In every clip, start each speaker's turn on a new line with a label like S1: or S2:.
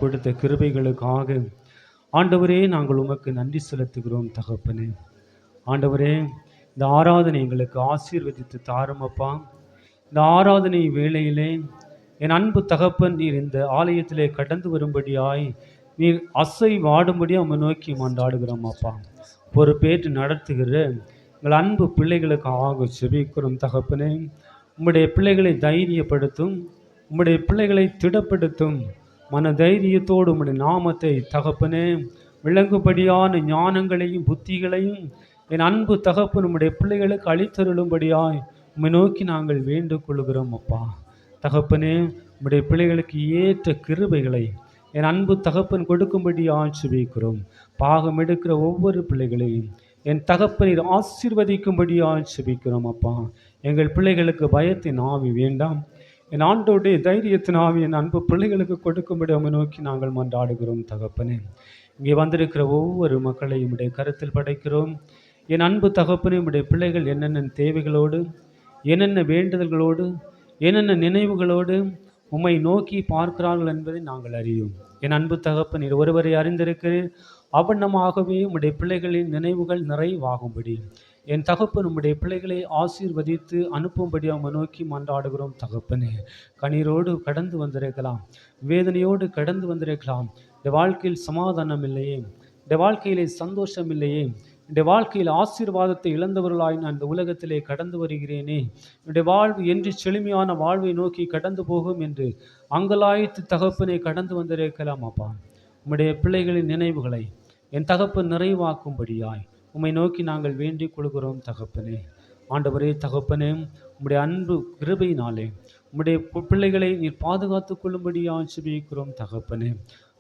S1: கொடுத்த கிருபைகளுக்காக ஆண்டவரே நாங்கள் உமக்கு நன்றி செலுத்துகிறோம் தகப்பனே. ஆண்டவரே, இந்த ஆராதனை எங்களுக்கு ஆசீர்வதித்து தாரும் அப்பா. இந்த ஆராதனை வேளையிலே என் அன்பு தகப்பன் நீர் இந்த ஆலயத்திலே கடந்து வரும்படியாய் நீர் அசை வாடும்படியாக உம்மை நோக்கி மன்றாடுகிறோம் அப்பா. பொறுப்பேற்று நடத்துகிற எங்கள் அன்பு பிள்ளைகளுக்காக செபிக்கிறோம் தகப்பனே. உம்முடைய பிள்ளைகளை தைரியப்படுத்தும், உம்முடைய பிள்ளைகளை திடப்படுத்தும். மன தைரியத்தோடு உம்முடைய நாமத்தை தகப்பனே விளங்கும்படியான ஞானங்களையும் புத்திகளையும் என் அன்பு தகப்பன் உம்முடைய பிள்ளைகளுக்கு அளித்தருளும்படியாய் உம்மை நோக்கி நாங்கள் வேண்டுக் கொள்கிறோம் அப்பா. தகப்பனே, உம்முடைய பிள்ளைகளுக்கு ஏற்ற கிருபைகளை என் அன்பு தகப்பன் கொடுக்கும்படியாய் செபிக்கிறோம். பாகம் எடுக்கிற ஒவ்வொரு பிள்ளைகளையும் என் தகப்பனை ஆசீர்வதிக்கும்படியாய் செபிக்கிறோம் அப்பா. எங்கள் பிள்ளைகளுக்கு பயத்தின் ஆவி வேண்டாம், என் ஆண்டோடைய தைரியத்தின் ஆவி என் அன்பு பிள்ளைகளுக்கு கொடுக்கும்படி உம்மை நோக்கி நாங்கள் மன்றாடுகிறோம் தகப்பனே. இங்கே வந்திருக்கிற ஒவ்வொரு மக்களையும் உடைய கருத்தில் படைக்கிறோம். என் அன்பு தகப்பனே, உடைய பிள்ளைகள் என்னென்ன தேவைகளோடு, என்னென்ன வேண்டுதல்களோடு, என்னென்ன நினைவுகளோடு உம்மை நோக்கி பார்க்கிறார்கள் என்பதை நாங்கள் அறியோம். என் அன்பு தகப்பன் நீர் ஒருவரை அறிந்திருக்கிறேன். அவண்ணமாகவே உம்முடைய பிள்ளைகளின் நினைவுகள் நிறைவாகும்படி என் தகப்பன் உம்முடைய பிள்ளைகளை ஆசீர்வதித்து அனுப்பும்படி அவங்க நோக்கி மன்றாடுகிறோம் தகப்பனே. கண்ணீரோடு கடந்து வந்திருக்கலாம், வேதனையோடு கடந்து வந்திருக்கலாம். இந்த வாழ்க்கையில் சமாதானம் இல்லையே, இந்த வாழ்க்கையிலே சந்தோஷம் இல்லையே, இந்த வாழ்க்கையில் ஆசீர்வாதத்தை இழந்தவர்களாய் நான் இந்த உலகத்திலே கடந்து வருகிறேனே, என்னுடைய வாழ்வு என்று செழுமையான வாழ்வை நோக்கி கடந்து போகும் என்று அங்கலாய்த்து தகப்பனை கடந்து வந்திருக்கலாம் அப்பா. உம்முடைய பிள்ளைகளின் நினைவுகளை என் தகப்பன் நிறைவாக்கும்படியாய் உம்மை நோக்கி நாங்கள் வேண்டிக் கொள்கிறோம் தகப்பனே. ஆண்டவரே தகப்பனே, உம்முடைய அன்பு கிருபையினாலே உம்முடைய பிள்ளைகளை நீர் பாதுகாத்து கொள்ளும்படியாக செபிக்கிறோம் தகப்பனே.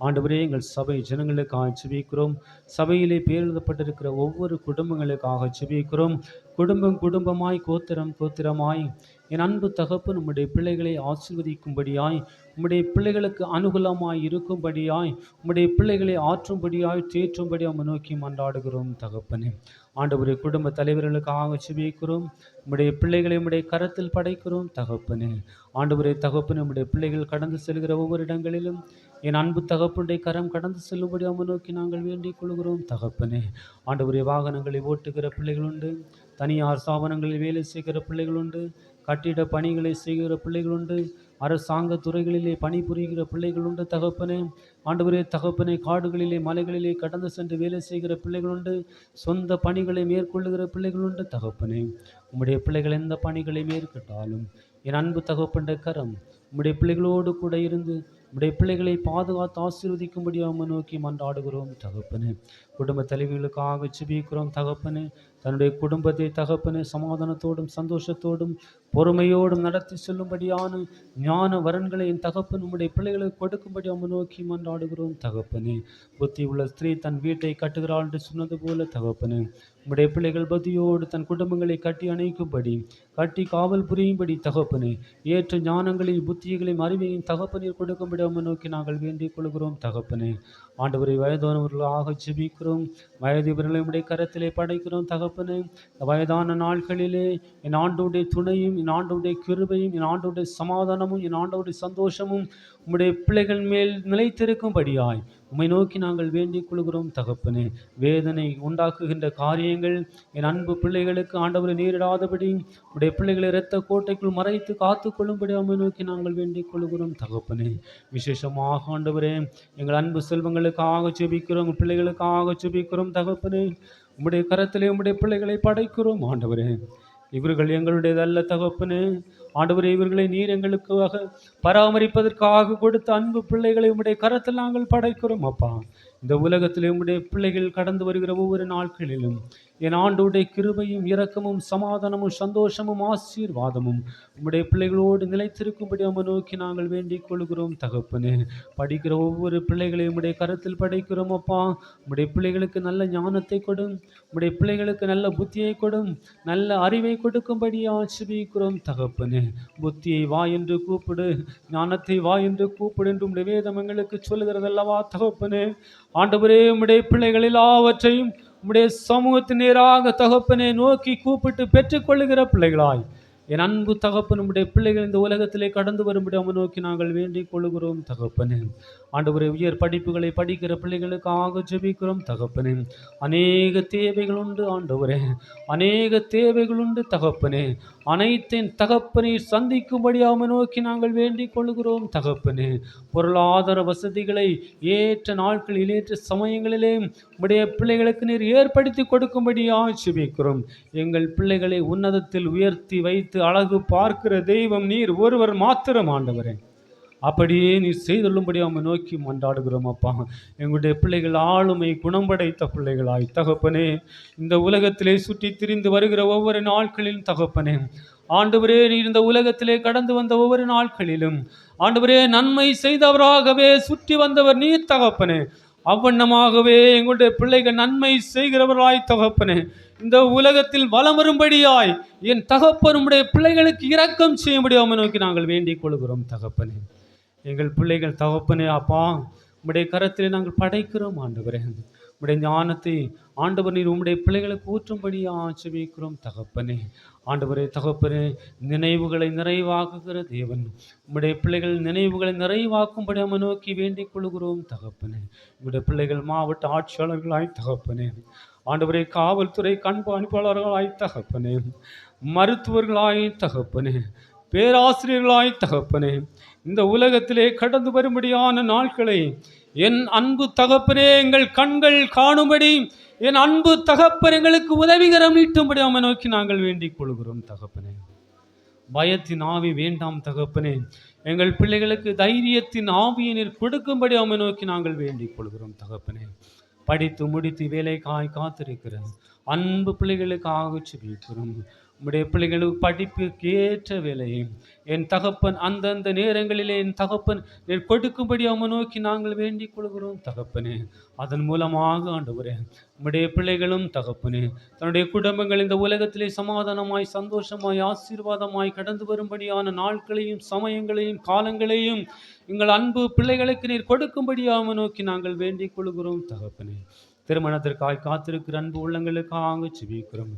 S1: ஆண்டவரே, எங்கள் சபை ஜனங்களுக்காக செபிக்கிறோம். சபையிலே பேரெழுதப்பட்டிருக்கிற ஒவ்வொரு குடும்பங்களுக்காக செபிக்கிறோம். குடும்பம் குடும்பமாய், கோத்திரம் கோத்திரமாய் என் அன்பு தகப்பன் உம்முடைய பிள்ளைகளை ஆசீர்வதிக்கும்படியாய், உம்முடைய பிள்ளைகளுக்கு அனுகூலமாய் இருக்கும்படியாய், உம்முடைய பிள்ளைகளை ஆற்றும்படியாய் தேற்றும்படியாக உம்மை நோக்கி மன்றாடுகிறோம் தகப்பனே. ஆண்டவரே, குடும்ப தலைவர்களுக்காக செபிக்கிறோம். உம்முடைய பிள்ளைகளை உம்முடைய கரத்தில் படைக்கிறோம் தகப்பனே. ஆண்டவரே தகப்பனே, உம்முடைய பிள்ளைகள் கடந்து செல்கிற ஒவ்வொரு இடங்களிலும் என் அன்பு தகப்பனுடைய கரம் கடந்து செல்லும்படி அம்மை நோக்கி நாங்கள் வேண்டிக் கொள்கிறோம் தகப்பனே. ஆண்டவரே, வாகனங்களை ஓட்டுகிற பிள்ளைகள் உண்டு, தனியார் ஸ்தாபனங்களில் வேலை செய்கிற பிள்ளைகள் உண்டு, கட்டிட பணிகளை செய்கிற பிள்ளைகள் உண்டு, அரசாங்க துறைகளிலே பணிபுரிகிற பிள்ளைகள் உண்டு தகப்பனே. ஆண்டவரே தகப்பனே, காடுகளிலே மலைகளிலே கடந்து சென்று வேலை செய்கிற பிள்ளைகள் உண்டு, சொந்த பணிகளை மேற்கொள்ளுகிற பிள்ளைகள் உண்டு தகப்பனே. உம்முடைய பிள்ளைகள் எந்த பணிகளை மேற்கொண்டாலும் என் அன்பு தகப்பனுடைய கரம் உம்முடைய பிள்ளைகளோடு கூட இருந்து உம்முடைய பிள்ளைகளை பாதுகாத்து ஆசீர்வதிக்கும்படி அம்மை நோக்கி மன்றாடுகிறோம் தகப்பனே. குடும்ப தலைவிகளுக்காக செபிக்கிறோம் தகப்பனே. தன்னுடைய குடும்பத்தை தகப்பனே சமாதானத்தோடும் சந்தோஷத்தோடும் பொறுமையோடும் நடத்தி செல்லும்படியான ஞான வரன்களை என் தகப்பன் உம்முடைய பிள்ளைகளுக்கு கொடுக்கும்படி அம்மை நோக்கி மன்றாடுகிறோம் தகப்பனே. புத்தி உள்ள ஸ்திரீ தன் வீட்டை கட்டுகிறாள் என்று சொன்னது போல தகப்பனே, உம்முடைய பிள்ளைகள் புத்தியோடு தன் குடும்பங்களை கட்டி அணைக்கும்படி, கட்டி காவல் புரியும்படி தகப்பனே, ஏற்ற ஞானங்களையும் புத்திகளையும் அறிவையும் தகப்பனீர் கொடுக்கும்படி அம்மை நோக்கி நாங்கள் வேண்டிக் கொள்கிறோம் தகப்பனே. ஆண்டவரை வயதானவர்களாக ஜெபிக்கிறோம். வயதிவர்களை உடைய கரத்திலே படைக்கிறோம் தகப்பனே. இந்த வயதான நாட்களிலே என் ஆண்டோடைய துணையும், என் ஆண்டோடைய கிருபையும், என் ஆண்டோடைய சமாதானமும், என் ஆண்டோடைய சந்தோஷமும் உம்முடைய பிள்ளைகள் மேல் நிலைத்திருக்கும்படியாய் உம்மை நோக்கி நாங்கள் வேண்டிக் கொள்கிறோம் தகப்பனே. வேதனை உண்டாக்குகின்ற காரியங்கள் என் அன்பு பிள்ளைகளுக்கு ஆண்டவரை நேரிடாதபடி உடைய பிள்ளைகளை இரத்த கோட்டைக்குள் மறைத்து காத்து கொள்ளும்படி உம்மை நோக்கி நாங்கள் வேண்டிக் கொள்கிறோம் தகப்பனே. விசேஷமாக ஆண்டவரே, எங்கள் அன்பு செல்வங்களுக்காக ஜெபிக்கிறோம், உங்கள் பிள்ளைகளுக்காக ஜெபிக்கிறோம் தகப்பனே. உம்முடைய கரத்திலே உம்முடைய பிள்ளைகளை படைக்கிறோம் ஆண்டவரே. இவர்கள் எங்களுடையதல்ல தகப்பனே. ஆண்டவரே, இவர்களை நீர் எங்களுக்காக பராமரிப்பதற்காக கொடுத்த அன்பு பிள்ளைகளை உம்முடைய கரத்தில் நாங்கள் படைக்கிறோம் அப்பா. இந்த உலகத்திலே உம்முடைய பிள்ளைகள் கடந்து வருகிற ஒவ்வொரு நாட்களிலும் என் ஆண்டோடைய கிருபையும் இரக்கமும் சமாதானமும் சந்தோஷமும் ஆசீர்வாதமும் உம்முடைய பிள்ளைகளோடு நிலைத்திருக்கும்படி அம்மை நோக்கி நாங்கள் வேண்டிக் கொள்கிறோம் தகப்பனே. படிக்கிற ஒவ்வொரு பிள்ளைகளையும் உம்முடைய கரத்தில் படைக்கிறோம் அப்பா. உம்முடைய பிள்ளைகளுக்கு நல்ல ஞானத்தை கொடும், உம்முடைய பிள்ளைகளுக்கு நல்ல புத்தியை கொடும், நல்ல அறிவை கொடுக்கும்படி ஆசீர்வதிக்கிறோம் தகப்பனே. புத்தியை வா என்று கூப்பிடு, ஞானத்தை வா என்று கூப்பிடு என்று உம்முடைய வேதம் எங்களுக்கு சொல்லுகிறதல்லவா தகப்பனே. ஆண்டவரே, உம்முடைய பிள்ளைகள் எல்லாவற்றையும் உம்முடைய சமூகத்தின் நேராக தகப்பனே நோக்கி கூப்பிட்டு பெற்றுக்கொள்ளுகிற பிள்ளைகளாய் என் அன்பு தகப்பன் உம்முடைய பிள்ளைகள் இந்த உலகத்திலே கடந்து வரும்படி அவனை நோக்கி நாங்கள் வேண்டிக் கொள்கிறோம் தகப்பனே. ஆண்டவரே, உயர் படிப்புகளை படிக்கிற பிள்ளைகளுக்காக ஜெபிக்கிறோம் தகப்பனே. அநேக தேவைகள் உண்டு ஆண்டவரே, அநேக தேவைகள் உண்டு தகப்பனே. அனைத்தின் தகப்பனை சந்திக்கும்படி அவனை நோக்கி நாங்கள் வேண்டிக் கொள்கிறோம் தகப்பனே. பொருளாதார வசதிகளை ஏற்ற நாட்களில் ஏற்ற சமயங்களிலே உம்முடைய பிள்ளைகளுக்கு நீர் ஏற்படுத்தி கொடுக்கும்படியாக ஜெபிக்கிறோம். எங்கள் பிள்ளைகளை உன்னதத்தில் உயர்த்தி வைத்து அழகு பார்க்கிற தெய்வம் நீர் ஒருவர் மாத்திரம் ஆண்டவரே. அப்படியே நீர் செய்துள்ளும்படி அவனை நோக்கி மன்றாடுகிறோம் அப்பா. எங்களுடைய பிள்ளைகள் ஆளுமை குணம் படைத்த பிள்ளைகளாய் தகப்பனே, இந்த உலகத்திலே சுற்றி திரிந்து வருகிற ஒவ்வொரு நாட்களிலும் தகப்பனே, ஆண்டவரே, நீர் இந்த உலகத்திலே கடந்து வந்த ஒவ்வொரு நாட்களிலும் ஆண்டவரே நன்மை செய்தவராகவே சுற்றி வந்தவர் நீர் தகப்பனே. அவ்வண்ணமாகவே எங்களுடைய பிள்ளைகள் நன்மை செய்கிறவராய் தகப்பனே, இந்த உலகத்தில் வலம் வரும்படியாய் என் தகப்பன் உம்முடைய பிள்ளைகளுக்கு இரக்கம் செய்யும்படி அவனை நோக்கி நாங்கள் வேண்டிக் கொள்கிறோம் தகப்பனே. எங்கள் பிள்ளைகள் தகப்பனே அப்பா, உம்முடைய கரத்தில் நாங்கள் படைக்கிறோம் ஆண்டவரே. உம்முடைய ஞானத்தை ஆண்டவர் நீர் உம்முடைய பிள்ளைகளுக்கு ஊற்றும்படியா ஜெபிக்கிறோம் தகப்பனே. ஆண்டவரே தகப்பனே, நினைவுகளை நிறைவாக்குகிற தேவன், உம்முடைய பிள்ளைகள் நினைவுகளை நிறைவாக்கும்படி அவனை நோக்கி வேண்டிக் கொள்கிறோம் தகப்பனே. உம்முடைய பிள்ளைகள் மாவட்ட ஆட்சியாளர்களாய் தகப்பனே, ஆண்டவரே காவல்துறை கண்காணிப்பாளர்களாய் தகப்பனே, மருத்துவர்களாய் தகப்பனே, பேராசிரியர்களாய் தகப்பனே, இந்த உலகத்திலே கடந்து வரும்படியான நாட்களை என் அன்பு தகப்பனே எங்கள் கண்கள் காணும்படி என் அன்பு தகப்பன் எங்களுக்கு உதவிகரம் நீட்டும்படி அவனை நோக்கி நாங்கள் வேண்டிக் கொள்கிறோம் தகப்பனே. பயத்தின் ஆவி வேண்டாம் தகப்பனே. எங்கள் பிள்ளைகளுக்கு தைரியத்தின் ஆவியை நீர் கொடுக்கும்படி அவனை நோக்கி நாங்கள் வேண்டிக் கொள்கிறோம் தகப்பனே. படித்து முடித்து வேலைக்காய் காத்திருக்கிற அன்பு பிள்ளைகளுக்காக ஜெபிக்கிறோம். உம்முடைய பிள்ளைகளுக்கு படிப்புக்கு ஏற்ற வேலையை என் தகப்பன் அந்தந்த நேரங்களிலே என் தகப்பன் நீர் கொடுக்கும்படி அவனை நோக்கி நாங்கள் வேண்டிக் கொள்கிறோம் தகப்பனே. அதன் மூலமாக ஆண்டவரே, உம்முடைய பிள்ளைகளும் தகப்பனே தன்னுடைய குடும்பங்கள் இந்த உலகத்திலே சமாதானமாய் சந்தோஷமாய் ஆசீர்வாதமாய் கடந்து வரும்படியான நாட்களையும் சமயங்களையும் காலங்களையும் எங்கள் அன்பு பிள்ளைகளுக்கு நீர் கொடுக்கும்படி அவனை நோக்கி நாங்கள் வேண்டிக் கொள்கிறோம் தகப்பனே. திருமணத்திற்காய் காத்திருக்கிற அன்பு உள்ளங்களுக்காக ஜெபிக்கிறோம்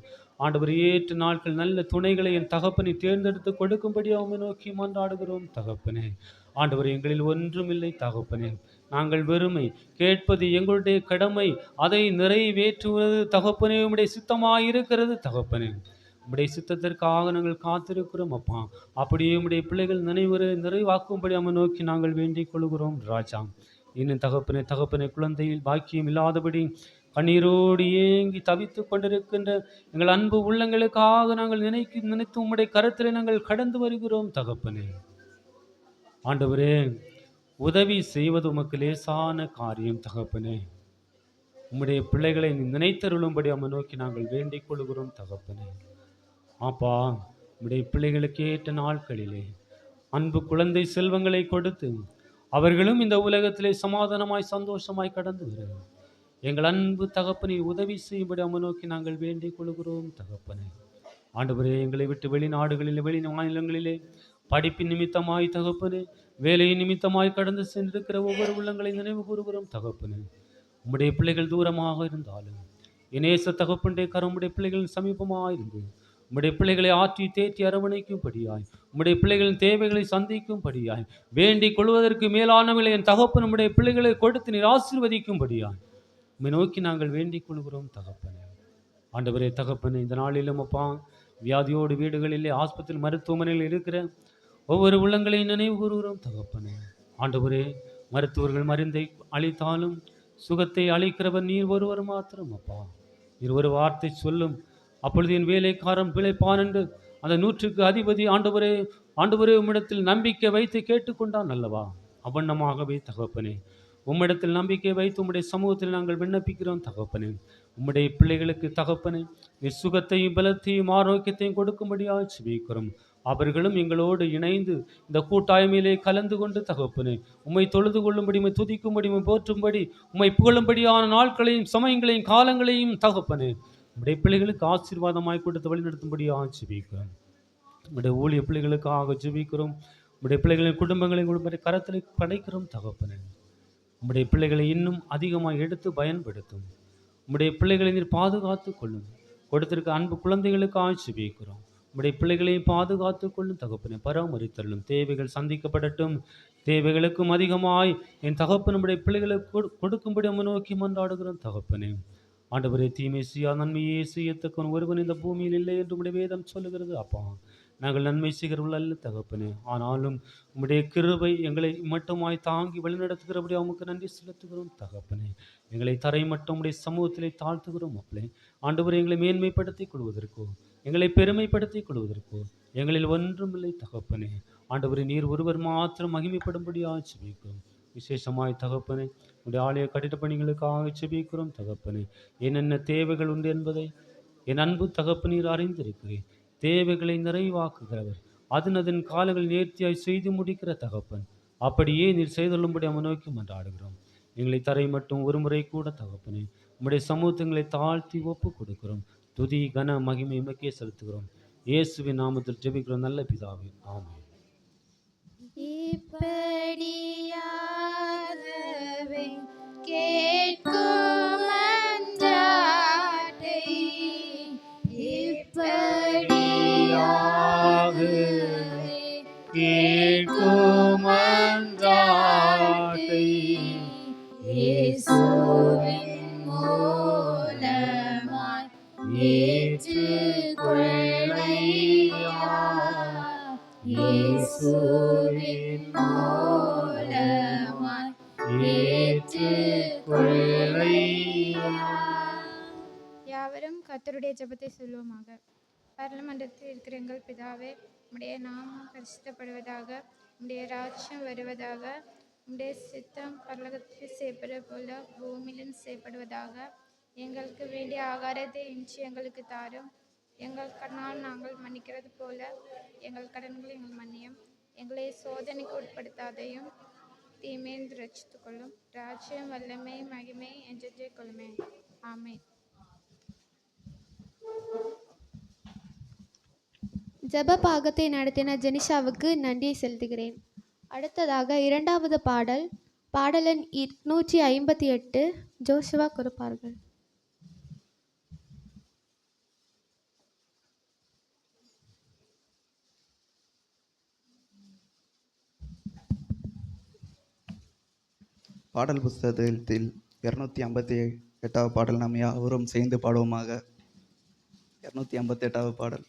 S1: ஆண்டவர். ஏற்ற நாட்கள் நல்ல துணைகளை என் தகப்பனை தேர்ந்தெடுத்து கொடுக்கும்படி அவனை நோக்கி மன்றாடுகிறோம் தகப்பனே. ஆண்டவர், எங்களில் ஒன்றும் இல்லை தகப்பனே. நாங்கள் வெறுமை கேட்பது எங்களுடைய கடமை, அதை நிறைவேற்றுவது தகப்பனே உம்முடைய சித்தமாயிருக்கிறது தகப்பனே. உம்முடைய சித்தத்திற்காக நாங்கள் காத்திருக்கிறோம் அப்பா. அப்படியே உம்முடைய பிள்ளைகள் நிறைவாக்கும்படி அவனை நோக்கி நாங்கள் வேண்டிக் கொள்கிறோம் ராஜா. இன்னும் தகப்பனே குழந்தையில் பாக்கியம் இல்லாதபடி கண்ணீரோடு ஏங்கி தவித்து கொண்டிருக்கின்ற எங்கள் அன்பு உள்ளங்களுக்காக நாங்கள் நினைத்து உம்முடைய கரத்தில் நாங்கள் கடந்து வருகிறோம் தகப்பனே. ஆண்டவரே, உதவி செய்வது உமக்கு லேசான காரியம் தகப்பனே. உம்முடைய பிள்ளைகளை நினைத்தருளும்படி அவனை நோக்கி நாங்கள் வேண்டிக் கொள்கிறோம் தகப்பனே. ஆப்பா, உம்முடைய பிள்ளைகளுக்கு ஏற்ற நாட்களிலே அன்பு குழந்தை செல்வங்களை கொடுத்து அவர்களும் இந்த உலகத்திலே சமாதானமாய் சந்தோஷமாய் கடந்து வருகிறோம். எங்கள் அன்பு தகப்பனை உதவி செய்யும்படி அவனை நோக்கி நாங்கள் வேண்டிக் கொள்கிறோம் தகப்பனே. ஆண்டவரே, எங்களை விட்டு வெளிநாடுகளிலே வெளி மாநிலங்களிலே படிப்பின் நிமித்தமாய் தகப்பனே, வேலையின் நிமித்தமாய் கடந்து சென்றிருக்கிற ஒவ்வொரு உள்ளங்களை நினைவு கூறுகிறோம் தகப்பனே. உம்முடைய பிள்ளைகள் தூரமாக இருந்தாலும் இனேச தகப்பனுடைய கரமுடைய பிள்ளைகளின் சமீபமாக இருந்து உம்முடைய பிள்ளைகளை ஆற்றி தேற்றி அரவணைக்கும்படியாய், உம்முடைய பிள்ளைகளின் தேவைகளை சந்திக்கும்படியாய், வேண்டிக் கொள்வதற்கு மேலானவர்களை என் தகப்பன் உம்முடைய பிள்ளைகளை கொடுத்து நீர் ஆசீர்வதிக்கும்படியாய் உம்மை நோக்கி நாங்கள் வேண்டிக் கொள்கிறோம் தகப்பனே. ஆண்டவரே தகப்பனே, இந்த நாளிலும் அப்பா, வியாதியோடு வீடுகளிலே ஆஸ்பத்திரி மருத்துவமனையில் இருக்கிற ஒவ்வொரு உள்ளங்களையும் நினைவு கூறுகிறோம் தகப்பனே. ஆண்டவரே, மருத்துவர்கள் மருந்தை அளித்தாலும் சுகத்தை அளிக்கிறவர் நீர் ஒருவர் மாத்திரம் அப்பா. நீர் ஒரு வார்த்தை சொல்லும், அப்பொழுது என் வேலைக்காரன் பிழைப்பான் என்று அந்த 100க்கு அதிபதி ஆண்டவரே உம்மிடத்தில் நம்பிக்கை வைத்து கேட்டுக்கொண்டான் அல்லவா? அவ்வண்ணமாகவே தகப்பனே, உம்மிடத்தில் நம்பிக்கை வைத்து உம்முடைய சமூகத்தில் நாங்கள் விண்ணப்பிக்கிறோம் தகப்பனே. உம்முடைய பிள்ளைகளுக்கு தகப்பனே நீர் சுகத்தையும் பலத்தையும் ஆரோக்கியத்தையும் கொடுக்கும்படியாக ஜெபிக்கிறோம். அவர்களும் எங்களோடு இணைந்து இந்த கூட்டாய்மையிலே கலந்து கொண்டு தகப்பனே உம்மை தொழுது கொள்ளும்படி, உம்மை துதிக்கும்படி, உம்மை போற்றும்படி, உம்மை புகழும்படியான நாட்களையும் சமயங்களையும் காலங்களையும் தகப்பனே உம்முடைய பிள்ளைகளுக்கு ஆசீர்வாதமாய் கொடுத்து வழிநடத்தும்படியாக ஜெபிக்கிறோம். உம்முடைய ஊழிய பிள்ளைகளுக்காக ஜெபிக்கிறோம். உம்முடைய பிள்ளைகளின் குடும்பங்களை உங்களுடைய கரத்தில் படைக்கிறோம் தகப்பனே. உம்முடைய பிள்ளைகளை இன்னும் அதிகமாக எடுத்து பயன்படுத்தும். உம்முடைய பிள்ளைகளை நீர் பாதுகாத்து கொள்ளும். கொடுத்திருக்க அன்பு குழந்தைகளுக்காக ஜெபிக்கிறோம். உம்முடைய பிள்ளைகளை பாதுகாத்துக் கொள்ளும் தகப்பனே, பராமரித்தருளும். தேவைகள் சந்திக்கப்படட்டும். தேவைகளுக்கும் அதிகமாய் என் தகப்பன் நம்முடைய பிள்ளைகளுக்கு கொடுக்கும்படி நம்ம நோக்கி மன்றாடுகிறோம் தகப்பனே. ஆண்டவரே, தீமை செய்யா நன்மையே செய்யத்தக்கவன் ஒருவன் இந்த பூமியில் இல்லை என்று உம்முடைய வேதம் சொல்லுகிறது. அப்பா, நாங்கள் நன்மை செய்கிறவர்கள் அல்ல தகப்பனே, ஆனாலும் உம்முடைய கிருபை எங்களை மட்டுமாய் தாங்கி வழிநடத்துகிறபடி அவனுக்கு நன்றி செலுத்துகிறோம் தகப்பனே. எங்களை தரை மட்டும் உடைய சமூகத்திலே தாழ்த்துகிறோம் அப்பளே. ஆண்டவரை எங்களை மேன்மைப்படுத்திக் கொள்வதற்கோ, எங்களை பெருமைப்படுத்திக் கொள்வதற்கோ எங்களில் ஒன்றுமில்லை தகப்பனே. ஆண்டவரை நீர் ஒருவர் மாத்திரம் மகிமைப்படும்படியாக செபிக்கிறோம். விசேஷமாய் தகப்பனே, உடைய ஆலய கட்டிட பணிகளுக்காக செபிக்கிறோம் தகப்பனே. என்னென்ன தேவைகள் உண்டு என்பதை என் அன்பு தகப்பனீர் அறிந்திருக்கிறேன். தேவைகளை நிறைவாக்குகிறவர், அதன் காலங்கள் நேர்த்தியாய் செய்து முடிக்கிற தகப்பன். அப்படியே நீர் செய்தொள்ளும்படி அவன் நோக்கி மன்றாடுகிறோம். எங்களை தரை மட்டும் ஒரு முறை கூட தகப்பனே உம்முடைய சமூகங்களை தாழ்த்தி ஒப்பு கொடுக்கிறோம். துதி கன மகிமை உமக்கே செலுத்துகிறோம். இயேசுவின் நாமத்தில் ஜெபிக்கிறோம் நல்ல பிதாவே, ஆமென்.
S2: இப்படியாகவே கேட்கும் மன்றாட்டை, இப்படியாகவே கேட்கும் மன்றாட்டை, இயேசுவின் மூலமாய் ஏற்றுக்கொள்ளையா, இயேசுவின் மூலமாய் ஏற்றுக்கொள்ளையா. யாவரும் கர்த்தருடைய ஜெபத்தை சொல்லுவோமாக. பரலமண்டலத்தில் இருக்கிற எங்கள் பிதாவே, உம்முடைய நாமம் பரிசுத்தப்படுவதாக, உம்முடைய ராஜ்யம் வருவதாக, உம்முடைய சித்தம் பரலோகத்தில் செய்யப்படுவது போல பூமியிலும் செய்யப்படுவதாக. எங்களுக்கு வேண்டிய ஆகாரத்தை இன்று எங்களுக்கு தாரும். எங்கள் கடனால் நாங்கள் மன்னிக்கிறது போல எங்கள் கடன்களை எங்கள் மன்னியும். எங்களை சோதனைக்கு உட்படுத்தாதையும் தீமையிலிருந்து ரட்சித்துக் கொள்ளும். ராஜ்யம் வல்லமை மகிமை என்றே கொள்ளுமே. ஆமென்.
S3: ஜெப பாகத்தை நடத்தின ஜெனிஷாவுக்கு நன்றியை செலுத்துகிறேன். அடுத்ததாக இரண்டாவது பாடல், பாடலன் 158, ஜோஷுவா கொடுப்பார்கள்.
S4: பாடல் புஸ்தகத்தில் 258வது பாடல் நாம் யாவரும் சேர்ந்து பாடுவோமாக. 258வது பாடல்.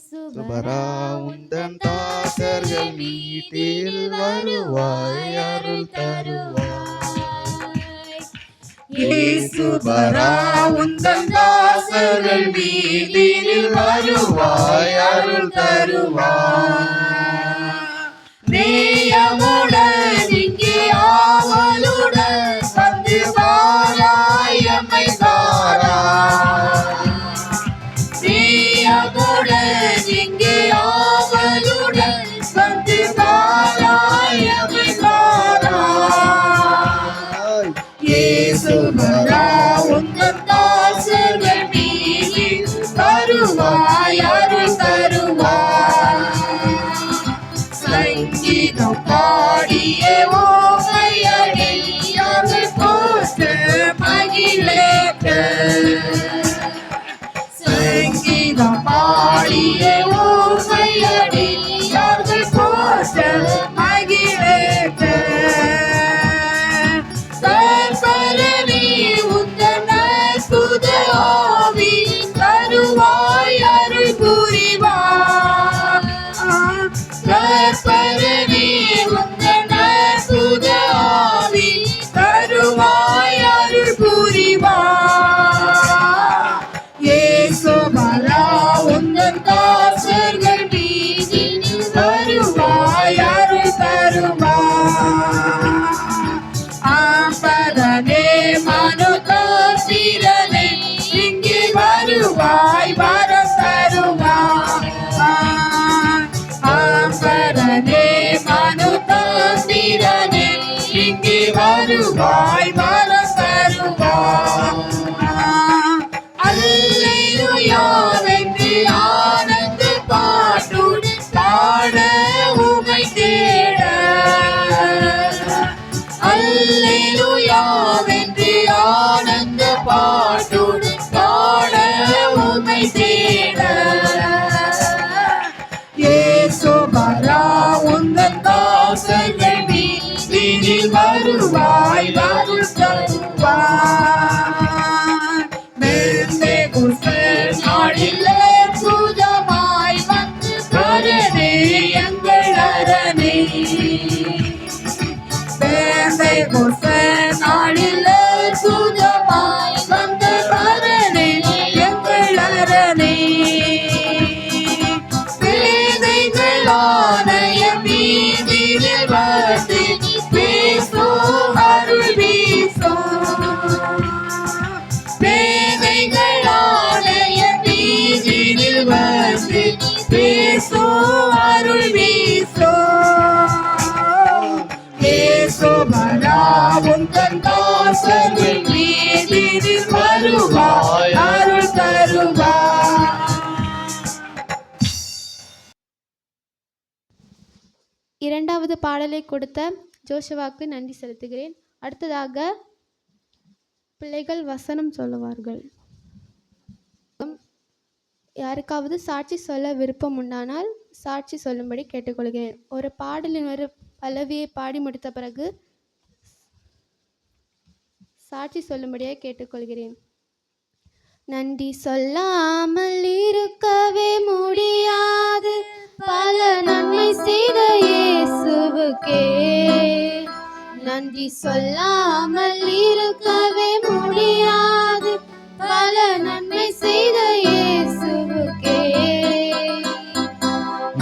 S4: சுபரா உந்தன் தாசர்கள் வீட்டில் வருவாய், அருள் தருவாய்.
S2: இயேசுபரா உந்தன் தாசர்கள் வீட்டில் வருவாய், அருள் தருவாய். நேயமுடன் இங்கே ஆவலுடன் வந்து வாராய் எம்மை சாராய். நேயமுடன் இங்கே ஆவலுடன் வந்து வாராய் எம்மை சாராய். இயேசுபரா உந்தன் தாசர்கள் வீட்டில் வருவாய், அருள் தருவாய். சங்கீதம் பாடியே ஓமையடியார்கள் போற்று மகிழேற்க. சங்கீதம் பாடியே ஓமையடியார்கள் போற்று மகிழேற்க. கர்த்தரே உந்தன் அற்புத ஆவி தருவாய், அருள் புரிவாய். கர்த்தரே உந்தன் அற்புத ஆவி தருவாய், அருள் புரிவாய். இயேசுபரா உந்தன் தாசர்கள் வீட்டில் வருவாய், அருள் தருவாய். ஆம்பரனே மனுதாசிரனே இங்கே வருவாய், வரம் தருவாய். ஆம்பரனே மனுதாசிரனே இங்கே வருவாய், வரம் தருவாய். அல்லேலூயா வென்று ஆனந்த பாட்டுடன் பாட உம்மை தேட. அல்லேலூயா வென்று ஆனந்த பாட்டுடன் பாட உம்மை தேட.
S5: வருவாய் அருள் தருவாய். பெந்தேகோஸ்தே நாளிலே சுதமாய் வந்து பரனே எங்கள் அரணே. பெந்தேகோஸ்தே நாளிலே சுதமாய் வந்து பரனே எங்கள் அரணே. பேதைகளானய வீதியில் வந்து பேசோ அருள் வீசோ. பேதைகளானய வீதியில் வந்து பேசோ அருள் வீசோ. பேசோபரா உந்தன் தாசர்கள் வீதியில் வருவாய் அருள் தருவாய்.
S3: இரண்டாவது பாடலை கொடுத்த ஜோஷுவாக்கு நன்றி செலுத்துகிறேன். அடுத்ததாக பிள்ளைகள் வசனம் சொல்லுவார்கள். யாருக்காவது சாட்சி சொல்ல விருப்பம் உண்டானால் சாட்சி சொல்லும்படி கேட்டுக்கொள்கிறேன். ஒரு பாடலின் ஒரு பல்லவியை பாடி முடித்த பிறகு சாட்சி சொல்லும்படியாக கேட்டுக்கொள்கிறேன். நன்றி சொல்லாமல் இருக்கவே முடியாது பல நன்மை செய்த இயேசுவுக்கே. நன்றி சொல்லாமல் இருக்கவே முடியாது பல நன்மை செய்த இயேசுவுக்கே.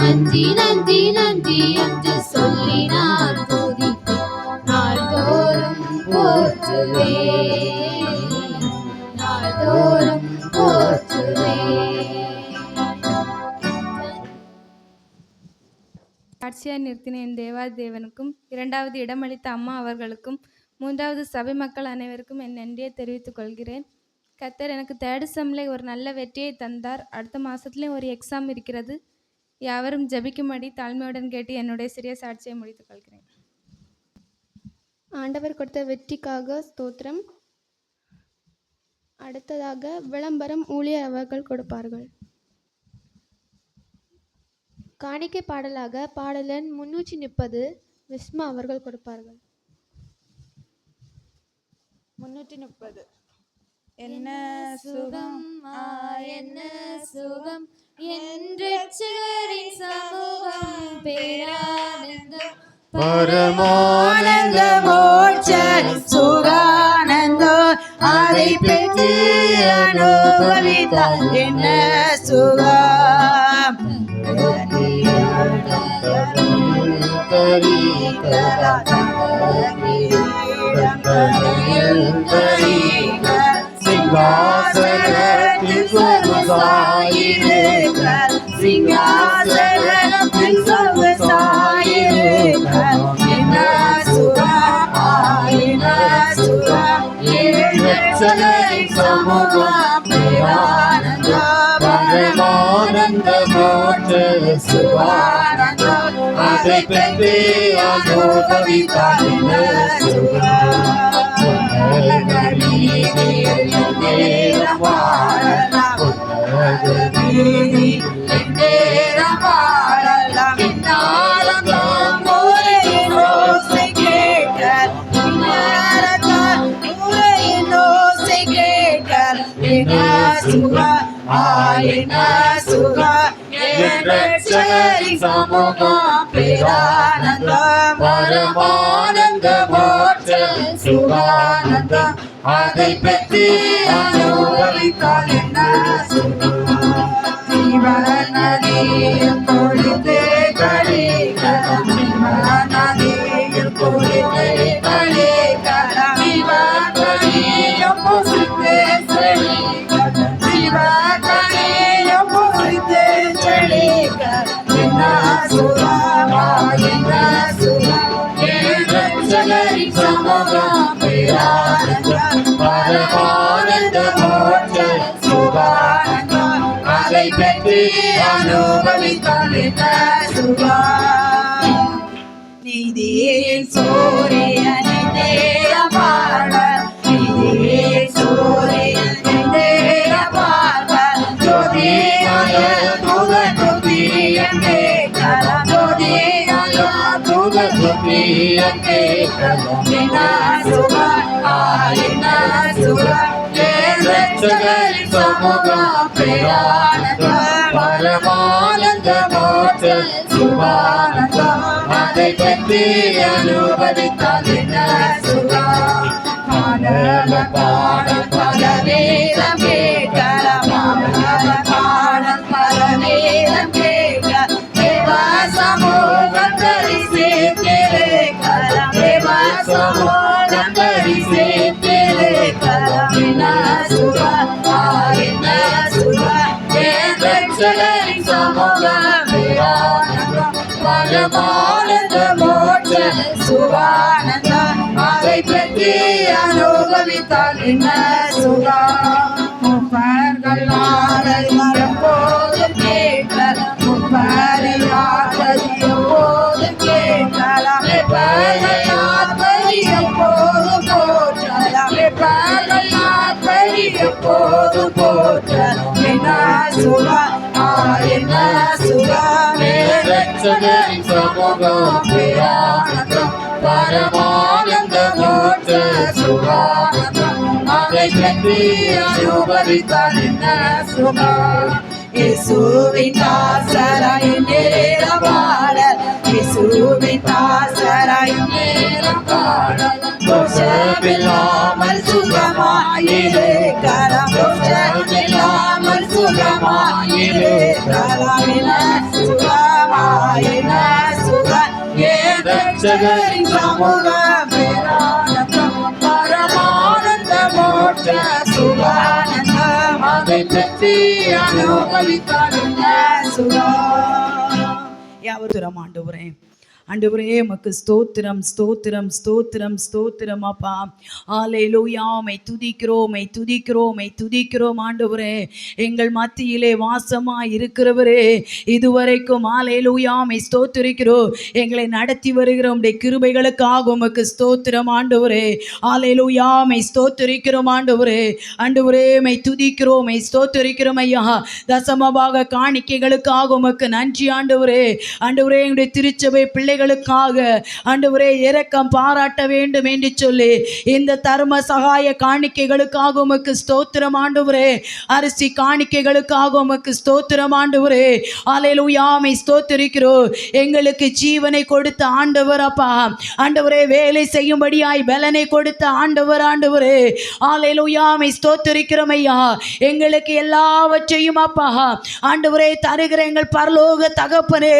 S3: நன்றி நன்றி நன்றி என்று சொல்லி நான் துதிப்பேன். நாள்தோறும் போற்றுவேன், நாள்தோறும் போற்றுவேன்.
S6: சாட்சியாய் நிறுத்தின என் தேவாதி தேவனுக்கும், இரண்டாவது இடமளித்த அம்மா அவர்களுக்கும், மூன்றாவது சபை மக்கள் அனைவருக்கும் என் நன்றியை தெரிவித்துக் கொள்கிறேன். கர்த்தர் எனக்கு தேர்ட் செம்மில் ஒரு நல்ல வெற்றியை தந்தார். அடுத்த மாதத்துலேயும் ஒரு எக்ஸாம் இருக்கிறது. யாவரும் ஜெபிக்கும்படி தாழ்மையுடன் கேட்டு என்னுடைய சிறிய சாட்சியை முடித்துக் கொள்கிறேன்.
S3: ஆண்டவர் கொடுத்த வெற்றிக்காக ஸ்தோத்திரம். அடுத்ததாக விளம்பரம் ஊழியர் அவர்கள் கொடுப்பார்கள். காணிக்கை பாடலாக பாடலன் 330 விஸ்மா அவர்கள் கொடுப்பார்கள்.
S7: 330. என்ன சுகம் என்ன சுகம் என்றின் சமூகம் பேரானந்தம்
S5: பரமானந்த மோட்ச சுகானந்தம் அதை பெற்று அனுபவித்தால் என்ன சுகம். சிங்காசனத்தில் சொகுசாயிருக்க, சிங்காசனத்தில் சொகுசாயிருக்க, என்ன சுகம் என்ன சுகம் ஏழச்சரின் சமூகம் பேரானந்தம் பரமானந்த மோட்ச சுகானந்தம் அதை பெற்றே அனுபவித்தால் என்ன சுகம். சமூகம் பேரானந்தம் பரமானந்த மோட்ச சுகானந்தம் அதை பெற்று அனுபவித்தால் என்ன சுகம். சிவநதியில் பொழித்து கழிக்கலாம், சிவநதியில் பொழித்து கழிக்கலாம், சிவகணியம் புசித்து செழிக்கலாம், சிவகணியம் புசித்து செழிக்கலாம். என்ன சுகமா என்ன சுகம் ஏழச்சரின் சமூகம் பேரானந்தம் பரமானந்த மோட்ச சுகானந்தம் அதை பெற்று அனுபவித்தால் என்ன சுகம். நீதியின் சூரியனை தேரபாட, நீதியின் சூரியனை தேரபாட, ஜோதியாய துதன் துதியங்கே கரம், ஜோதியாய துதன் துதியங்கே என்ன சுகம் என்ன சுகம் என் ரட்சகரின் சமூகம் பேரானந்தம் பரமானந்த மோட்ச சுகானந்தம் அதை பற்றி அனுபவித்தால் என்ன சுகம் மாணவ பாடல் பல வேதம் கேட்கலாம் மாணவ பாடல் பல வேதம் கேட்க தேவ சமூகம் தரிசித்திருக்கலாம் தேவ சமூகம் தரிசித்திருக்கலாம் என்ன சுகம் என்ன சுகம் என் ரட்சகரின் சமூகம் பேரானந்தம் பரமானந்த மோட்ச சுகானந்தம் அதை பற்றி அனுபவித்தால் என்ன சுகம் முப்பர்கள் எப்போதும் கேட்கலாம் முப்பரில் எப்போதும் கேட்கலாம் எப்போதும் போற்றலாம் எப்போதும் போற்றலாம் என்ன சுகம் என்ன சுகம் ரட்சகரின் சமூகம் பேரானந்தம் பரமானந்த மோட்ச சுகானந்தம் அதை பற்றி அனுபவித்தால் என்ன சுகம் இயேசுவின் தாசராய் நேரம் பாடல் இயேசுவின் தாசராய் நேரம் பாடல் தோஷமில்லாமல் சுகமாயிருக்கலாம் தோஷமில்லாமல் சுகமாயிருக்கலாம் என்ன சுகமாயின சுகம் என் ரட்சகரின் சமூகம் பேரானந்தம் பரமானந்த மோட்ச சுகானந்தம் அதை பற்றி அனுபவித்தால் என்ன சுகம் யாவரும் ஆண்டவரே ஆண்டவரே உமக்கு ஸ்தோத்திரம் ஸ்தோத்திரம் ஸ்தோத்திரம் ஸ்தோத்திரம் அப்பா ஹல்லேலூயா உம்மை துதிக்கிறோம் ஆண்டவரே எங்கள் மத்தியிலே வாசமாய் இருக்கிறவரே இதுவரைக்கும் ஹல்லேலூயா உம்மை ஸ்தோத்திரிக்கிறோம் எங்களை நடத்தி வருகிற உம்முடைய கிருபைகளுக்காக உமக்கு ஸ்தோத்திரம் ஆண்டவரே ஹல்லேலூயா உம்மை ஸ்தோத்திரிக்கிறோம் ஆண்டவரே உம்மை துதிக்கிறோம் உம்மை ஸ்தோத்திரிக்கிறோம் ஐயா தசமபாக காணிக்கைகளுக்காக உமக்கு நன்றி ஆண்டவரே எங்களுடைய திருச்சபை பிள்ளைகளுக்காக ஆண்டவரே இரக்கம் பாராட்ட வேண்டும் என்று சொல்லி இந்த தர்ம சகாய காணிக்கைகளுக்காக உமக்கு ஸ்தோத்திரம் ஆண்டவரே அரிசி காணிக்கைகளுக்காக உமக்கு ஸ்தோத்திரம் ஆண்டவரே ஹல்லேலூயா உம்மை ஸ்தோத்திரிக்கிறோம் எங்களுக்கு ஜீவனை கொடுத்த ஆண்டவர் அப்பா ஆண்டவரே வேலை செய்யும்படியாய் பலனை கொடுத்த ஆண்டவரே ஹல்லேலூயா உம்மை ஸ்தோத்திரிக்கிறோம் ஐயா எங்களுக்கு எல்லாவற்றையும் அப்பா ஆண்டவரே தருகிற எங்கள் பரலோக தகப்பனே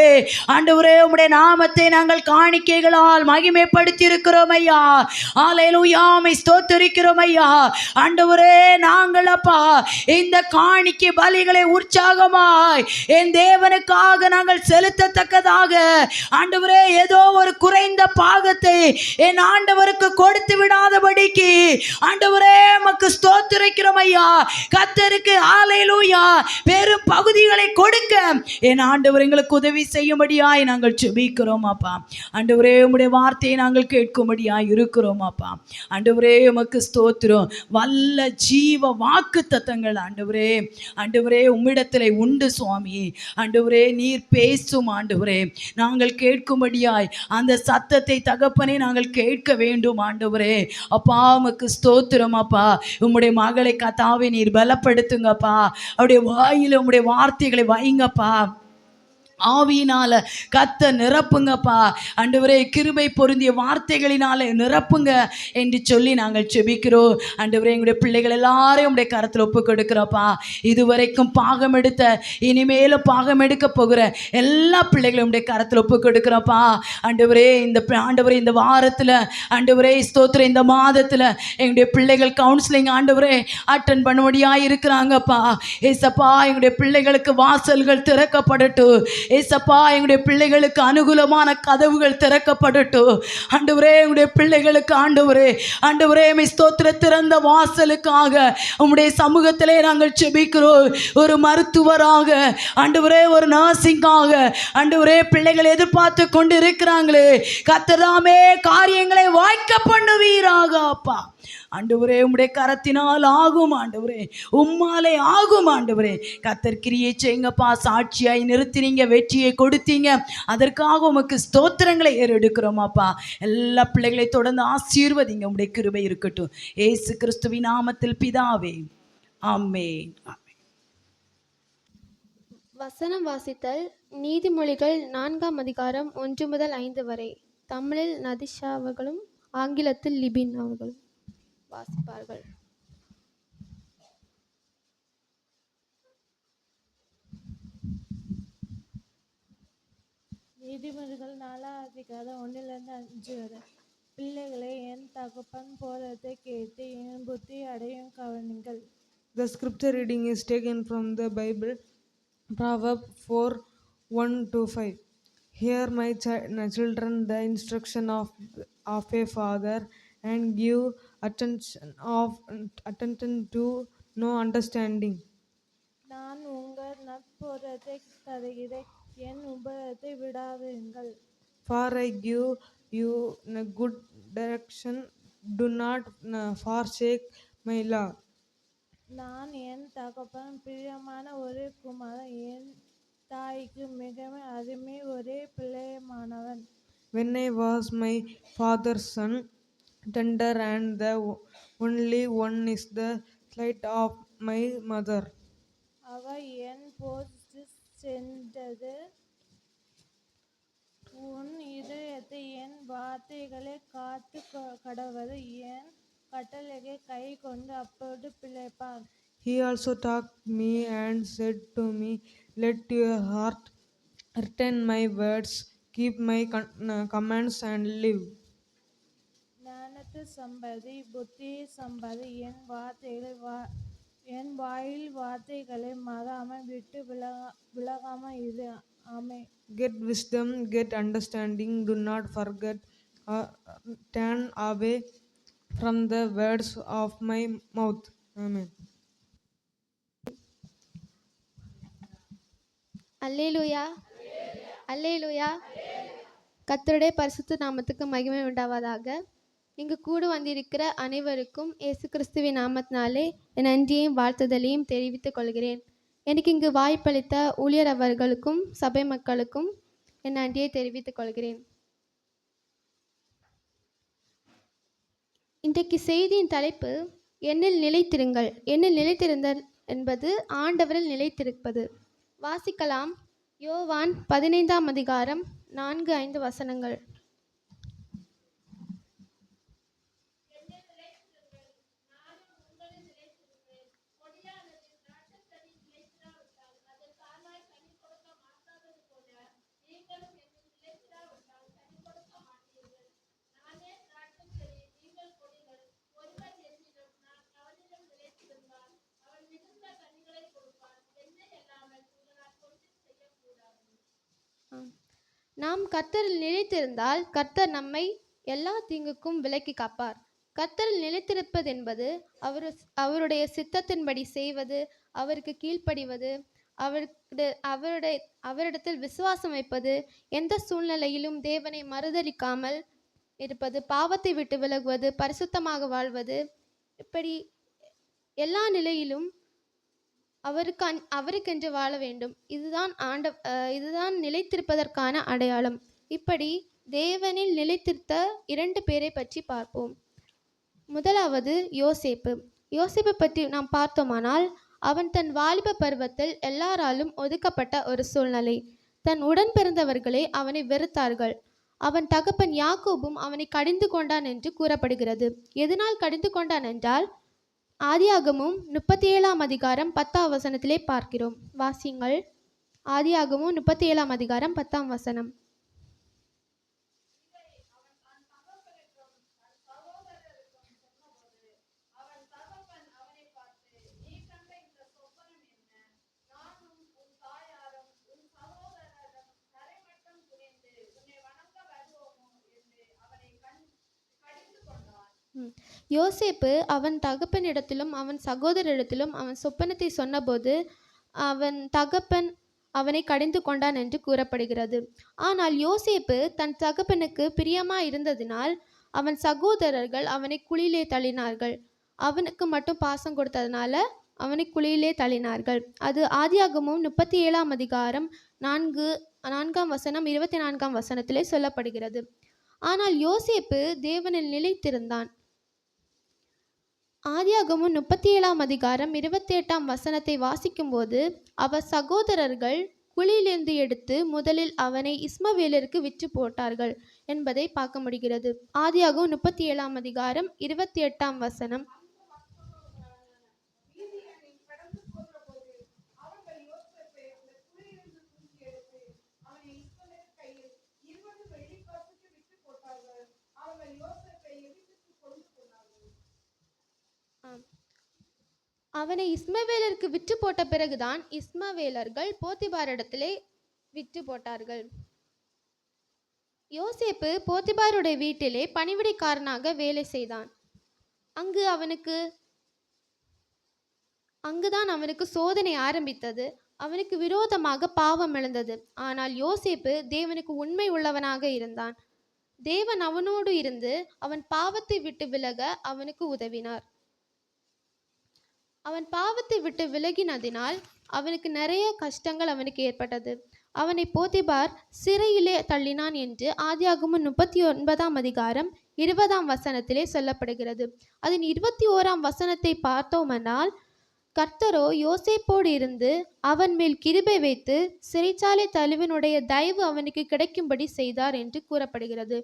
S5: ஆண்டவரே உம்முடைய நாமத்தை நாங்கள் காணிக்கைகளால் மகிமைப்படுத்தி இருக்கிறோம் ஐயா ஹல்லேலூயா உம்மை ஸ்தோத்திரிக்கிறோம் ஐயா ஆண்டவரே நாங்கள் அப்பா இந்த காணிக்கை பலிகளை உற்சாகமாய் என் தேவனுக்காக நாங்கள் செலுத்தத்தக்கதாக ஆண்டவரே ஏதோ ஒரு குறைந்த பாகத்தை என் ஆண்டவருக்கு கொடுத்து விடாதபடிக்கு ஆண்டவரே உமக்கு ஸ்தோத்திரிக்கிறோம் ஐயா கர்த்தருக்கு ஹல்லேலூயா பெரும் பகுதிகளை கொடுக்க என் ஆண்டவர் எங்களுக்கு உதவி செய்யும்படியாய் நாங்கள் ஜெபிக்கிறோம் அப்பா ஆண்டவரே உம்முடைய வார்த்தையை நாங்கள் கேட்கும்படியாய் இருக்கிறோம் அப்பா ஆண்டவரே உமக்கு ஸ்தோத்திரம் வல்ல ஜீவ வாக்கு தத்தங்கள் ஆண்டவரே உம்மிடத்தில் உண்டு சுவாமி ஆண்டவரே நீர் பேசும் ஆண்டவரே நாங்கள் கேட்கும்படியாய் அந்த சத்தத்தை தகப்பனே நாங்கள் கேட்க வேண்டும் ஆண்டவரே அப்பா உமக்கு ஸ்தோத்திரம் அப்பா உம்முடைய மகளை கத்தாவை நீர் பலப்படுத்துங்கப்பா அவருடைய வாயில உம்முடைய வார்த்தைகளை வைங்கப்பா ஆவியினால கத்த நிரப்புங்கப்பா ஆண்டவரே கிருபை பொருந்திய வார்த்தைகளினால நிரப்புங்க என்று சொல்லி நாங்கள் செபிக்கிறோம் ஆண்டவரே எங்களுடைய பிள்ளைகள் எல்லாரையும் உடைய கரத்தில் ஒப்பு கொடுக்கிறோப்பா இதுவரைக்கும் பாகம் எடுத்த இனிமேலும் பாகம் எடுக்க போகிற எல்லா பிள்ளைகளையும் உடைய கரத்தில் ஒப்பு கொடுக்கிறோப்பா ஆண்டவரே இந்த வாரத்தில் ஆண்டவரே ஸ்தோத்திரம் இந்த மாதத்தில் எங்களுடைய பிள்ளைகள் கவுன்சிலிங் ஆண்டவரே அட்டன் பண்ணும்படியாக இருக்கிறாங்கப்பா ஏசப்பா எங்களுடைய பிள்ளைகளுக்கு வாசல்கள் திறக்கப்படட்டும் ஏசப்பா எங்களுடைய பிள்ளைகளுக்கு அனுகூலமான கதவுகள் திறக்கப்படட்டும் ஆண்டவரே எங்களுடைய பிள்ளைகளுக்கு ஆண்டவரே ஸ்தோத்திர திறந்த வாசலுக்காக உம்முடைய சமூகத்திலே நாங்கள் செபிக்கிறோம் ஒரு மருத்துவராக ஆண்டவரே ஒரு நர்சிங்காக ஆண்டவரே பிள்ளைகள் எதிர்பார்த்து கொண்டு இருக்கிறாங்களே கர்த்தர் தாமே காரியங்களை வாய்க்க பண்ணுவீராக அப்பா ஆண்டவரே உம்முடைய கரத்தினால் ஆகும் ஆண்டவரே, உம்மாலே ஆகும் ஆண்டவரே. கர்த்தர் கிரியை செய்யுங்கப்பா. சாட்சியாய் நிறுத்தினீங்க, வெற்றியை கொடுத்தீங்க, அதற்காக உமக்கு ஸ்தோத்திரங்களை ஏறெடுக்கிறோமாப்பா. எல்லா பிள்ளைகளை தொடர்ந்து ஆசீர்வதிங்க, உம்முடைய கிருபை இருக்கட்டும். இயேசு கிறிஸ்துவின் நாமத்தில் பிதாவே, ஆமென்.
S3: வசனம் வாசித்தல். நீதிமொழிகள் 4ஆம் அதிகாரம் 1 முதல் 5 வரை. தமிழில் நதிஷா அவர்களும் ஆங்கிலத்தில் லிபின் அவர்களும் வாசிப்பார்கள்.
S7: நீதிமொழிகள் 4ஆம் அதிகாரம் 1-5 வரை. பிள்ளைகளை என் தகப்பன் போதத்தை கேட்டு என் புத்தி அடையும் கவனிங்கள்.
S8: The scripture reading is taken from the Bible, Proverbs 4:1-5. Hear, my children, the instruction of a father, and give attention to no understanding.
S7: நான் உங்கள் நற்போதத்தை தருகிறேன், என் உபதத்தை விடாதிருங்கள்.
S8: For I give you a good direction, do not forsake my law.
S7: நான் என் தகப்பன் பிரியமான ஒரே குமாரன், என் தாய்க்கு மிகவும் அருமை ஒரே பிள்ளையமானவன்.
S8: When I was my father's son, tender and the only one is the slight of my mother.
S7: அவர் என் போது சென்றது, உன் இதயத்தை என் வார்த்தைகளை காத்து கடவது, என் கட்டளையை கை கொண்டு அப்போது பிழைப்பான்.
S8: He also taught me and said to me, let your heart retain my words, keep my commands and live.
S7: ஞானத்து சம்பதி புத்தி சம்பதி, என் வாயில் வார்த்தைகளை மறாமல் விட்டு விலகாமல் இரு. ஆமென்.
S8: Get wisdom, get understanding, do not forget or turn away from the words of my mouth. Amen.
S3: அல்லேலூயா, அல்லேலூயா. கர்த்தருடைய பரிசுத்த நாமத்துக்கு மகிமை உண்டாவதாக. இங்கு கூடு வந்திருக்கிற அனைவருக்கும் இயேசு கிறிஸ்துவின் நாமத்தினாலே என் நன்றியையும் வாழ்த்துதலையும் தெரிவித்துக் கொள்கிறேன். எனக்கு இங்கு வாய்ப்பளித்த ஊழியர் அவர்களுக்கும் சபை மக்களுக்கும் என் நன்றியை தெரிவித்துக் கொள்கிறேன். இன்றைக்கு செய்தியின் தலைப்பு என்னில் நிலைத்திருங்கள். என்னில் நிலைத்திருந்தல் என்பது ஆண்டவரில் நிலைத்திருப்பது. வாசிக்கலாம். யோவான் 15ஆம் அதிகாரம் 4-5 வசனங்கள். நாம் கர்த்தரில் நிலைத்திருந்தால் கர்த்தர் நம்மை எல்லா தீங்குக்கும் விலக்கி காப்பார். கர்த்தரில் நிலைத்திருப்பது என்பது அவருடைய சித்தத்தின்படி செய்வது, அவருக்கு கீழ்ப்படிவது, அவரிடத்தில் விசுவாசம் வைப்பது, எந்த சூழ்நிலையிலும் தேவனை மறுதலிக்காமல் இருப்பது, பாவத்தை விட்டு விலகுவது, பரிசுத்தமாக வாழ்வது, இப்படி எல்லா நிலையிலும் அவருக்கென்று வாழ வேண்டும். இதுதான் நிலைத்திருப்பதற்கான அடையாளம். இப்படி தேவனில் நிலைத்திருத்த 2 பேரை பற்றி பார்ப்போம். முதலாவது யோசேப்பு. யோசேப்பை பற்றி நாம் பார்த்தோமானால், அவன் தன் வாலிப பருவத்தில் எல்லாராலும் ஒதுக்கப்பட்ட ஒரு சூழ்நிலை. தன் உடன் பிறந்தவர்களே அவனை வெறுத்தார்கள். அவன் தகப்பன் யாக்கோபும் அவனை கடிந்து கொண்டான் என்று கூறப்படுகிறது. எதனால் கடிந்து கொண்டான் என்றால், ஆதியாகமும் 37ஆம் அதிகாரம் 10ஆம் வசனத்திலே பார்க்கிறோம். வாசிங்கள். ஆதியாகமும் 37ஆம் அதிகாரம் 10ஆம் வசனம். யோசேப்பு அவன் தகப்பனிடத்திலும் அவன் சகோதரரிடத்திலும் அவன் சொப்பனத்தை சொன்னபோது அவன் தகப்பன் அவனை கடிந்து கொண்டான் என்று கூறப்படுகிறது. ஆனால் யோசேப்பு தன் தகப்பனுக்கு பிரியமாக இருந்ததினால் அவன் சகோதரர்கள் அவனை குழியிலே தள்ளினார்கள். அவனுக்கு மட்டும் பாசம் கொடுத்ததுனால அவனை குழியிலே தள்ளினார்கள். அது ஆதியாகமம் 37ஆம் அதிகாரம் 4ஆம் வசனம் 24ஆம் வசனத்திலே சொல்லப்படுகிறது. ஆனால் யோசேப்பு தேவனில் நிலைத்திருந்தான். ஆதியாகமம் 37ஆம் அதிகாரம் 28ஆம் வசனத்தை வாசிக்கும்போது, அவர் சகோதரர்கள் குழியிலிருந்து எடுத்து முதலில் அவனை இஸ்மவேலருக்கு விற்று போட்டார்கள் என்பதை பார்க்க முடிகிறது. ஆதியாகமம் 37ஆம் அதிகாரம் 28ஆம் வசனம். அவனை இஸ்மவேலருக்கு விற்று போட்ட பிறகுதான் இஸ்மவேலர்கள் போத்திபாரிடத்திலே விற்று போட்டார்கள். யோசேப்பு போத்திபாருடைய வீட்டிலே பணிவிடைக்காரனாக வேலை செய்தான். அங்குதான் அவனுக்கு சோதனை ஆரம்பித்தது. அவனுக்கு விரோதமாக பாவம் எழுந்தது. ஆனால் யோசேப்பு தேவனுக்கு உண்மை உள்ளவனாக இருந்தான். தேவன் அவனோடு இருந்து அவன் பாவத்தை விட்டு விலக அவனுக்கு உதவினார். அவன் பாவத்தை விட்டு விலகினதினால் அவனுக்கு நிறைய கஷ்டங்கள் அவனுக்கு ஏற்பட்டது. அவனை போத்திபார் சிறையிலே தள்ளினான் என்று ஆதியாகமம் 39ஆம் அதிகாரம் 20ஆம் வசனத்திலே சொல்லப்படுகிறது. அதன் 21ஆம் வசனத்தை பார்த்தோமென்றால், கர்த்தரோ யோசேப்போடு இருந்து அவன் மேல் கிருபை வைத்து சிறைச்சாலை தலைவனுடைய தயவு அவனுக்கு கிடைக்கும்படி செய்தார் என்று கூறப்படுகிறது.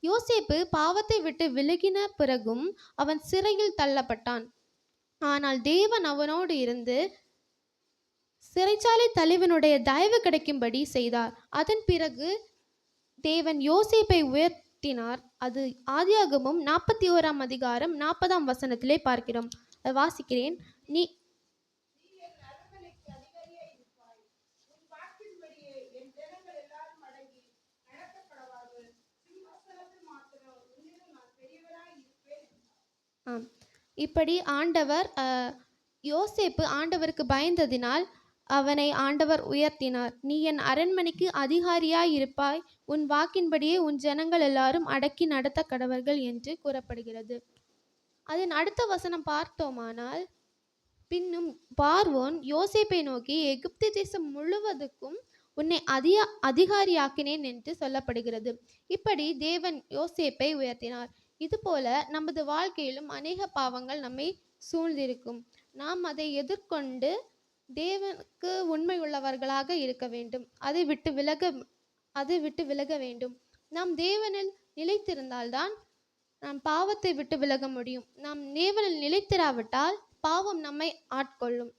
S3: யோசேப்பு பாவத்தை விட்டு விலகின பிறகும் அவன் சிறையில் தள்ளப்பட்டான். ஆனால் தேவன் அவனோடு இருந்து சிறைச்சாலை தலைவனுடைய தயவு கிடைக்கும்படி செய்தார். அதன் பிறகு தேவன் யோசேப்பை உயர்த்தினார். அது ஆதியாகமம் 41ஆம் அதிகாரம் 40ஆம் வசனத்திலே பார்க்கிறோம். வாசிக்கிறேன். நீ இப்படி ஆண்டவர் யோசேப்பு ஆண்டவருக்கு பயந்ததினால் அவனை ஆண்டவர் உயர்த்தினார். நீ என் அரண்மனைக்கு அதிகாரியாய் இருப்பாய், உன் வாக்கின்படியே உன் ஜனங்கள் எல்லாரும் அடக்கி நடத்த கடவர்கள் என்று கூறப்படுகிறது. அதன் அடுத்த வசனம் பார்த்தோமானால், பின்னும் பார்வோன் யோசேப்பை நோக்கி, எகிப்து தேசம் முழுவதுக்கும் உன்னை அதிகாரியாக்கினேன் என்று சொல்லப்படுகிறது. இப்படி தேவன் யோசேப்பை உயர்த்தினார். இதுபோல நமது வாழ்க்கையிலும் அநேக பாவங்கள் நம்மை சூழ்ந்திருக்கும். நாம் அதை எதிர்கொண்டு தேவனுக்கு உண்மை உள்ளவர்களாக இருக்க வேண்டும். அதை விட்டு விலக வேண்டும். நாம் தேவனில் நிலைத்திருந்தால்தான் நாம் பாவத்தை விட்டு விலக முடியும். நாம் தேவனில் நிலைத்திராவிட்டால் பாவம் நம்மை ஆட்கொள்ளும்.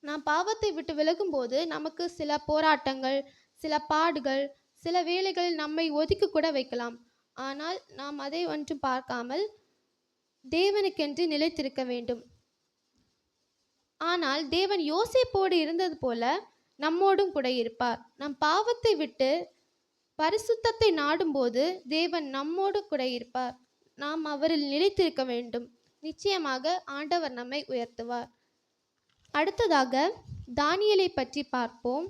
S3: நாம் பாவத்தை விட்டு விலகும்போது நமக்கு சில போராட்டங்கள், சில பாடுகள், சில வேளைகளில் நம்மை ஒதுக்கி கூட வைக்கலாம். ஆனால் நாம் அதை ஒன்றும் பார்க்காமல் தேவனுக்கென்று நிலைத்திருக்க வேண்டும். ஆனால் தேவன் யோசேப்போடு இருந்தது போல நம்மோடும் கூட இருப்பார். நம் பாவத்தை விட்டு பரிசுத்தத்தை நாடும்போது தேவன் நம்மோடு கூட இருப்பார். நாம் அவரில் நிலைத்திருக்க வேண்டும். நிச்சயமாக ஆண்டவர் நம்மை உயர்த்துவார். அடுத்ததாக தானியேலை பற்றி பார்ப்போம்.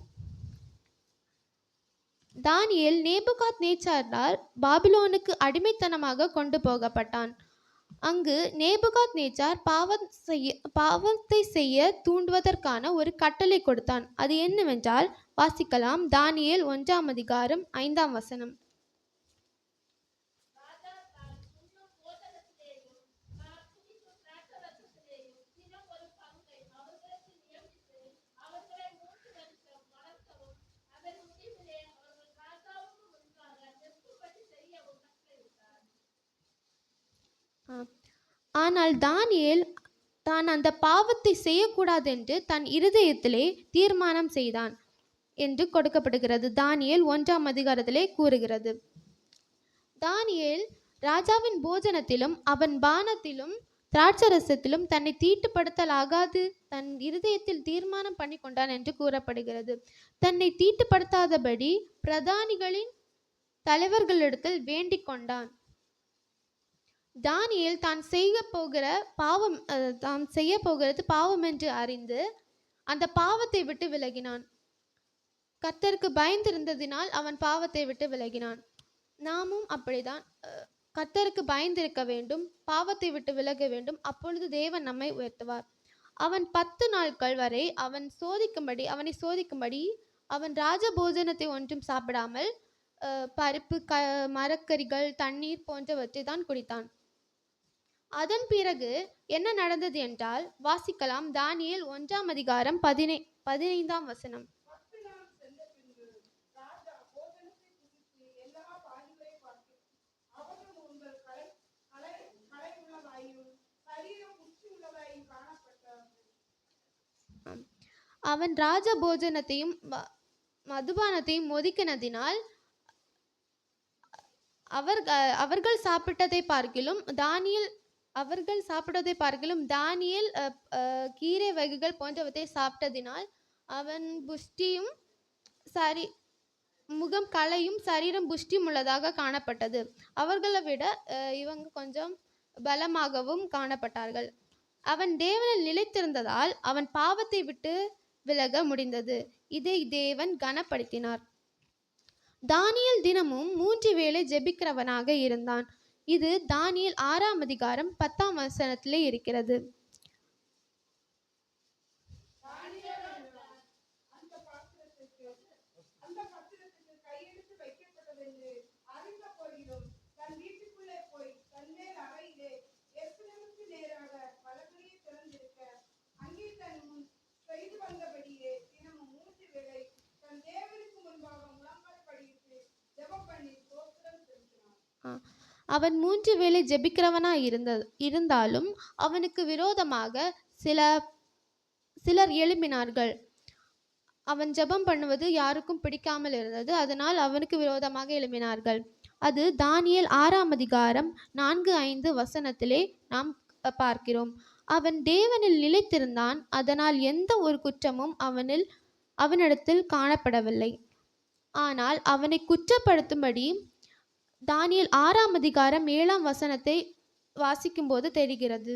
S3: தானியேல் நேபுகாத்நேச்சாரால் பாபிலோனுக்கு அடிமைத்தனமாக கொண்டு போகப்பட்டான். அங்கு நேபுகாத்நேச்சார் பாவத்தை செய்ய தூண்டுவதற்கான ஒரு கட்டளை கொடுத்தான். அது என்னவென்றால் வாசிக்கலாம். தானியேல் 1ஆம் அதிகாரம் 5ஆம் வசனம். ஆனால் தானியேல் தான் அந்த பாவத்தை செய்யக்கூடாது என்று தன் இருதயத்திலே தீர்மானம் செய்தான் என்று கொடுக்கப்படுகிறது. தானியேல் 1ஆம் அதிகாரத்திலே கூறுகிறது. தானியேல் ராஜாவின் போஜனத்திலும் அவன் பானத்திலும் திராட்சரசத்திலும் தன்னை தீட்டுப்படுத்தலாகாது தன் இருதயத்தில் தீர்மானம் பண்ணி கொண்டான் என்று கூறப்படுகிறது. தன்னை தீட்டுப்படுத்தாதபடி பிரதானிகளின் தலைவர்களிடத்தில் வேண்டிக் கொண்டான். தானியேல் தான் செய்ய போகிறது பாவம் என்று அறிந்து அந்த பாவத்தை விட்டு விலகினான். கர்த்தருக்கு பயந்திருந்ததினால் அவன் பாவத்தை விட்டு விலகினான். நாமும் அப்படிதான் கர்த்தருக்கு பயந்திருக்க வேண்டும், பாவத்தை விட்டு விலக வேண்டும். அப்பொழுது தேவன் நம்மை உயர்த்துவார். அவன் 10 நாட்கள் வரை அவனை சோதிக்கும்படி அவன் ராஜபோஜனத்தை ஒன்றும் சாப்பிடாமல் பருப்பு, மரக்கறிகள், தண்ணீர் போன்றவற்றை தான் குடித்தான். அதன் பிறகு என்ன நடந்தது என்றால் வாசிக்கலாம். தானியேல் 1ஆம் அதிகாரம் 15ஆம் வசனம். அவன் ராஜ போஜனத்தையும் மதுபானத்தையும் ஒதுக்கினதினால் அவர்கள் சாப்பிட்டதை பார்க்கிலும் தானியேல் கீரை வகைகள் போன்றவற்றை சாப்பிட்டதினால் அவன் புஷ்டியும் முகம் களையும் சரீரம் புஷ்டியும் உள்ளதாக காணப்பட்டது. அவர்களை விட இவங்க கொஞ்சம் பலமாகவும் காணப்பட்டார்கள். அவன் தேவனில் நிலைத்திருந்ததால் அவன் பாவத்தை விட்டு விலக முடிந்தது. இதை தேவன் கனப்படுத்தினார். தானியேல் தினமும் 3 வேளை ஜெபிக்கிறவனாக இருந்தான். இது தானியேல் 6ஆம் அதிகாரம் 10ஆம் வசனத்திலே இருக்கிறது. அவன் 3 வேளை ஜெபிக்கிறவனாய் இருந்தாலும் அவனுக்கு விரோதமாக சிலர் எழும்பினார்கள். அவன் ஜெபம் பண்ணுவது யாருக்கும் பிடிக்காமல் இருந்தது. அதனால் அவனுக்கு விரோதமாக எழும்பினார்கள். அது தானியேல் 6ஆம் அதிகாரம் 4-5 வசனத்திலே நாம் பார்க்கிறோம். அவன் தேவனில் நிலைத்திருந்தான். அதனால் எந்த ஒரு குற்றமும் அவனிடத்தில் காணப்படவில்லை. ஆனால் அவனை குற்றப்படுத்தும்படி தானியேல் 6ஆம் அதிகாரம் 7ஆம் வசனத்தை வாசிக்கும் போது தெரிகிறது.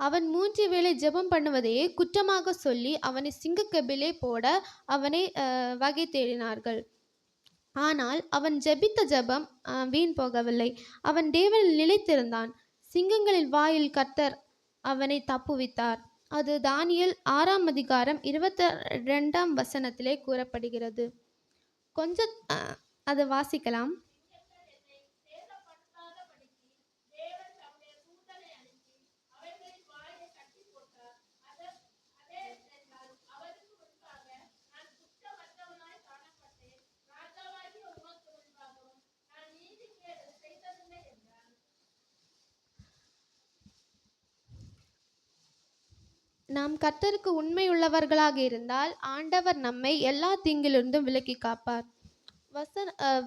S3: அவன் 3 வேளை ஜெபம் பண்ணுவதையே குற்றமாக சொல்லி அவனை சிங்கக்கபிலே போட அவனை வகை தேடினார்கள். ஆனால் அவன் ஜெபித்த ஜெபம் வீண் போகவில்லை. அவன் தேவனில் நிலைத்திருந்தான். சிங்கங்களின் வாயில் கர்த்தர் அவனை தப்புவித்தார். அது தானியேல் 6ஆம் அதிகாரம் 22ஆம் வசனத்திலே கூறப்படுகிறது. கொஞ்சம் அதை வாசிக்கலாம். நாம் கர்த்தருக்கு உண்மையுள்ளவர்களாக இருந்தால் ஆண்டவர் நம்மை எல்லா தீங்கிலிருந்தும் விலக்கி காப்பார்.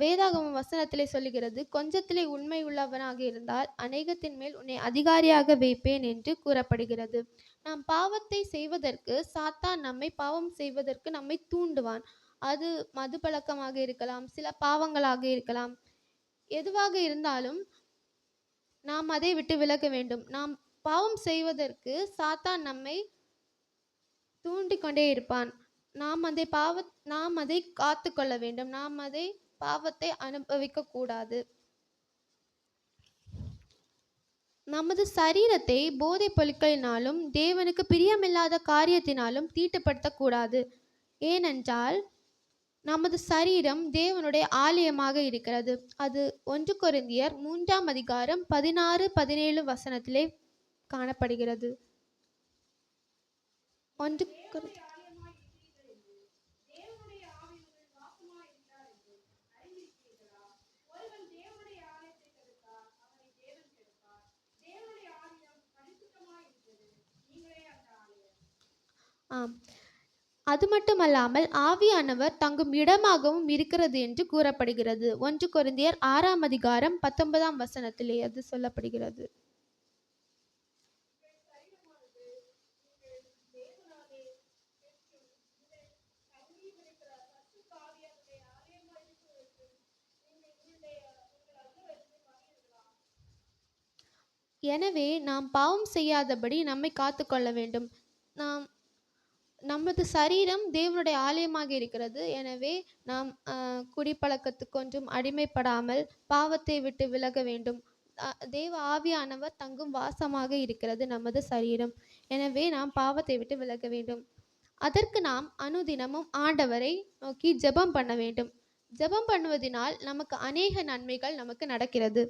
S3: வேதாகம வசனத்திலே சொல்லுகிறது, கொஞ்சத்திலே உண்மை உள்ளவனாக இருந்தால் அநேகத்தின் மேல் உன்னை அதிகாரியாக வைப்பேன் என்று கூறப்படுகிறது. நாம் பாவத்தை செய்வதற்கு சாத்தான் பாவம் செய்வதற்கு நம்மை தூண்டுவான். அது மது பழக்கமாக இருக்கலாம், சில பாவங்களாக இருக்கலாம். எதுவாக இருந்தாலும் நாம் அதை விட்டு விலக வேண்டும். நாம் பாவம் செய்வதற்கு சாத்தான் நம்மை தூண்டிக்கொண்டே இருப்பான். நாம் அதை காத்து கொள்ள வேண்டும். நாம் பாவத்தை அனுபவிக்க கூடாது. நமது சரீரத்தை போதை பொருட்களினாலும் தேவனுக்கு பிரியமில்லாத காரியத்தினாலும் தீட்டுப்படுத்தக்கூடாது. ஏனென்றால் நமது சரீரம் தேவனுடைய ஆலயமாக இருக்கிறது. அது 1 கொரிந்தியர் 3ஆம் அதிகாரம் 16-17 வசனத்திலே காணப்படுகிறது. 1 கொரிந்தியர் அது மட்டுமல்லாமல் ஆவியானவர் தங்கும் இடமாகவும் இருக்கிறது என்று கூறப்படுகிறது. 1 கொரிந்தியர் 6:19 அது சொல்லப்படுகிறது. எனவே நாம் பாவம் செய்யாதபடி நம்மை காத்துக்கொள்ள வேண்டும். நமது சரீரம் தேவனுடைய ஆலயமாக இருக்கிறது. எனவே நாம் குடிப்பழக்கத்துக்கு கொஞ்சம் அடிமைப்படாமல் பாவத்தை விட்டு விலக வேண்டும். தேவ ஆவியானவர் தங்கும் வாசமாக இருக்கிறது நமது சரீரம். எனவே நாம் பாவத்தை விட்டு விலக வேண்டும். அதற்கு நாம் அனுதினமும் ஆண்டவரை நோக்கி ஜெபம் பண்ண வேண்டும். ஜெபம் பண்ணுவதனால் நமக்கு அநேக நன்மைகள் நமக்கு நடக்கிறது.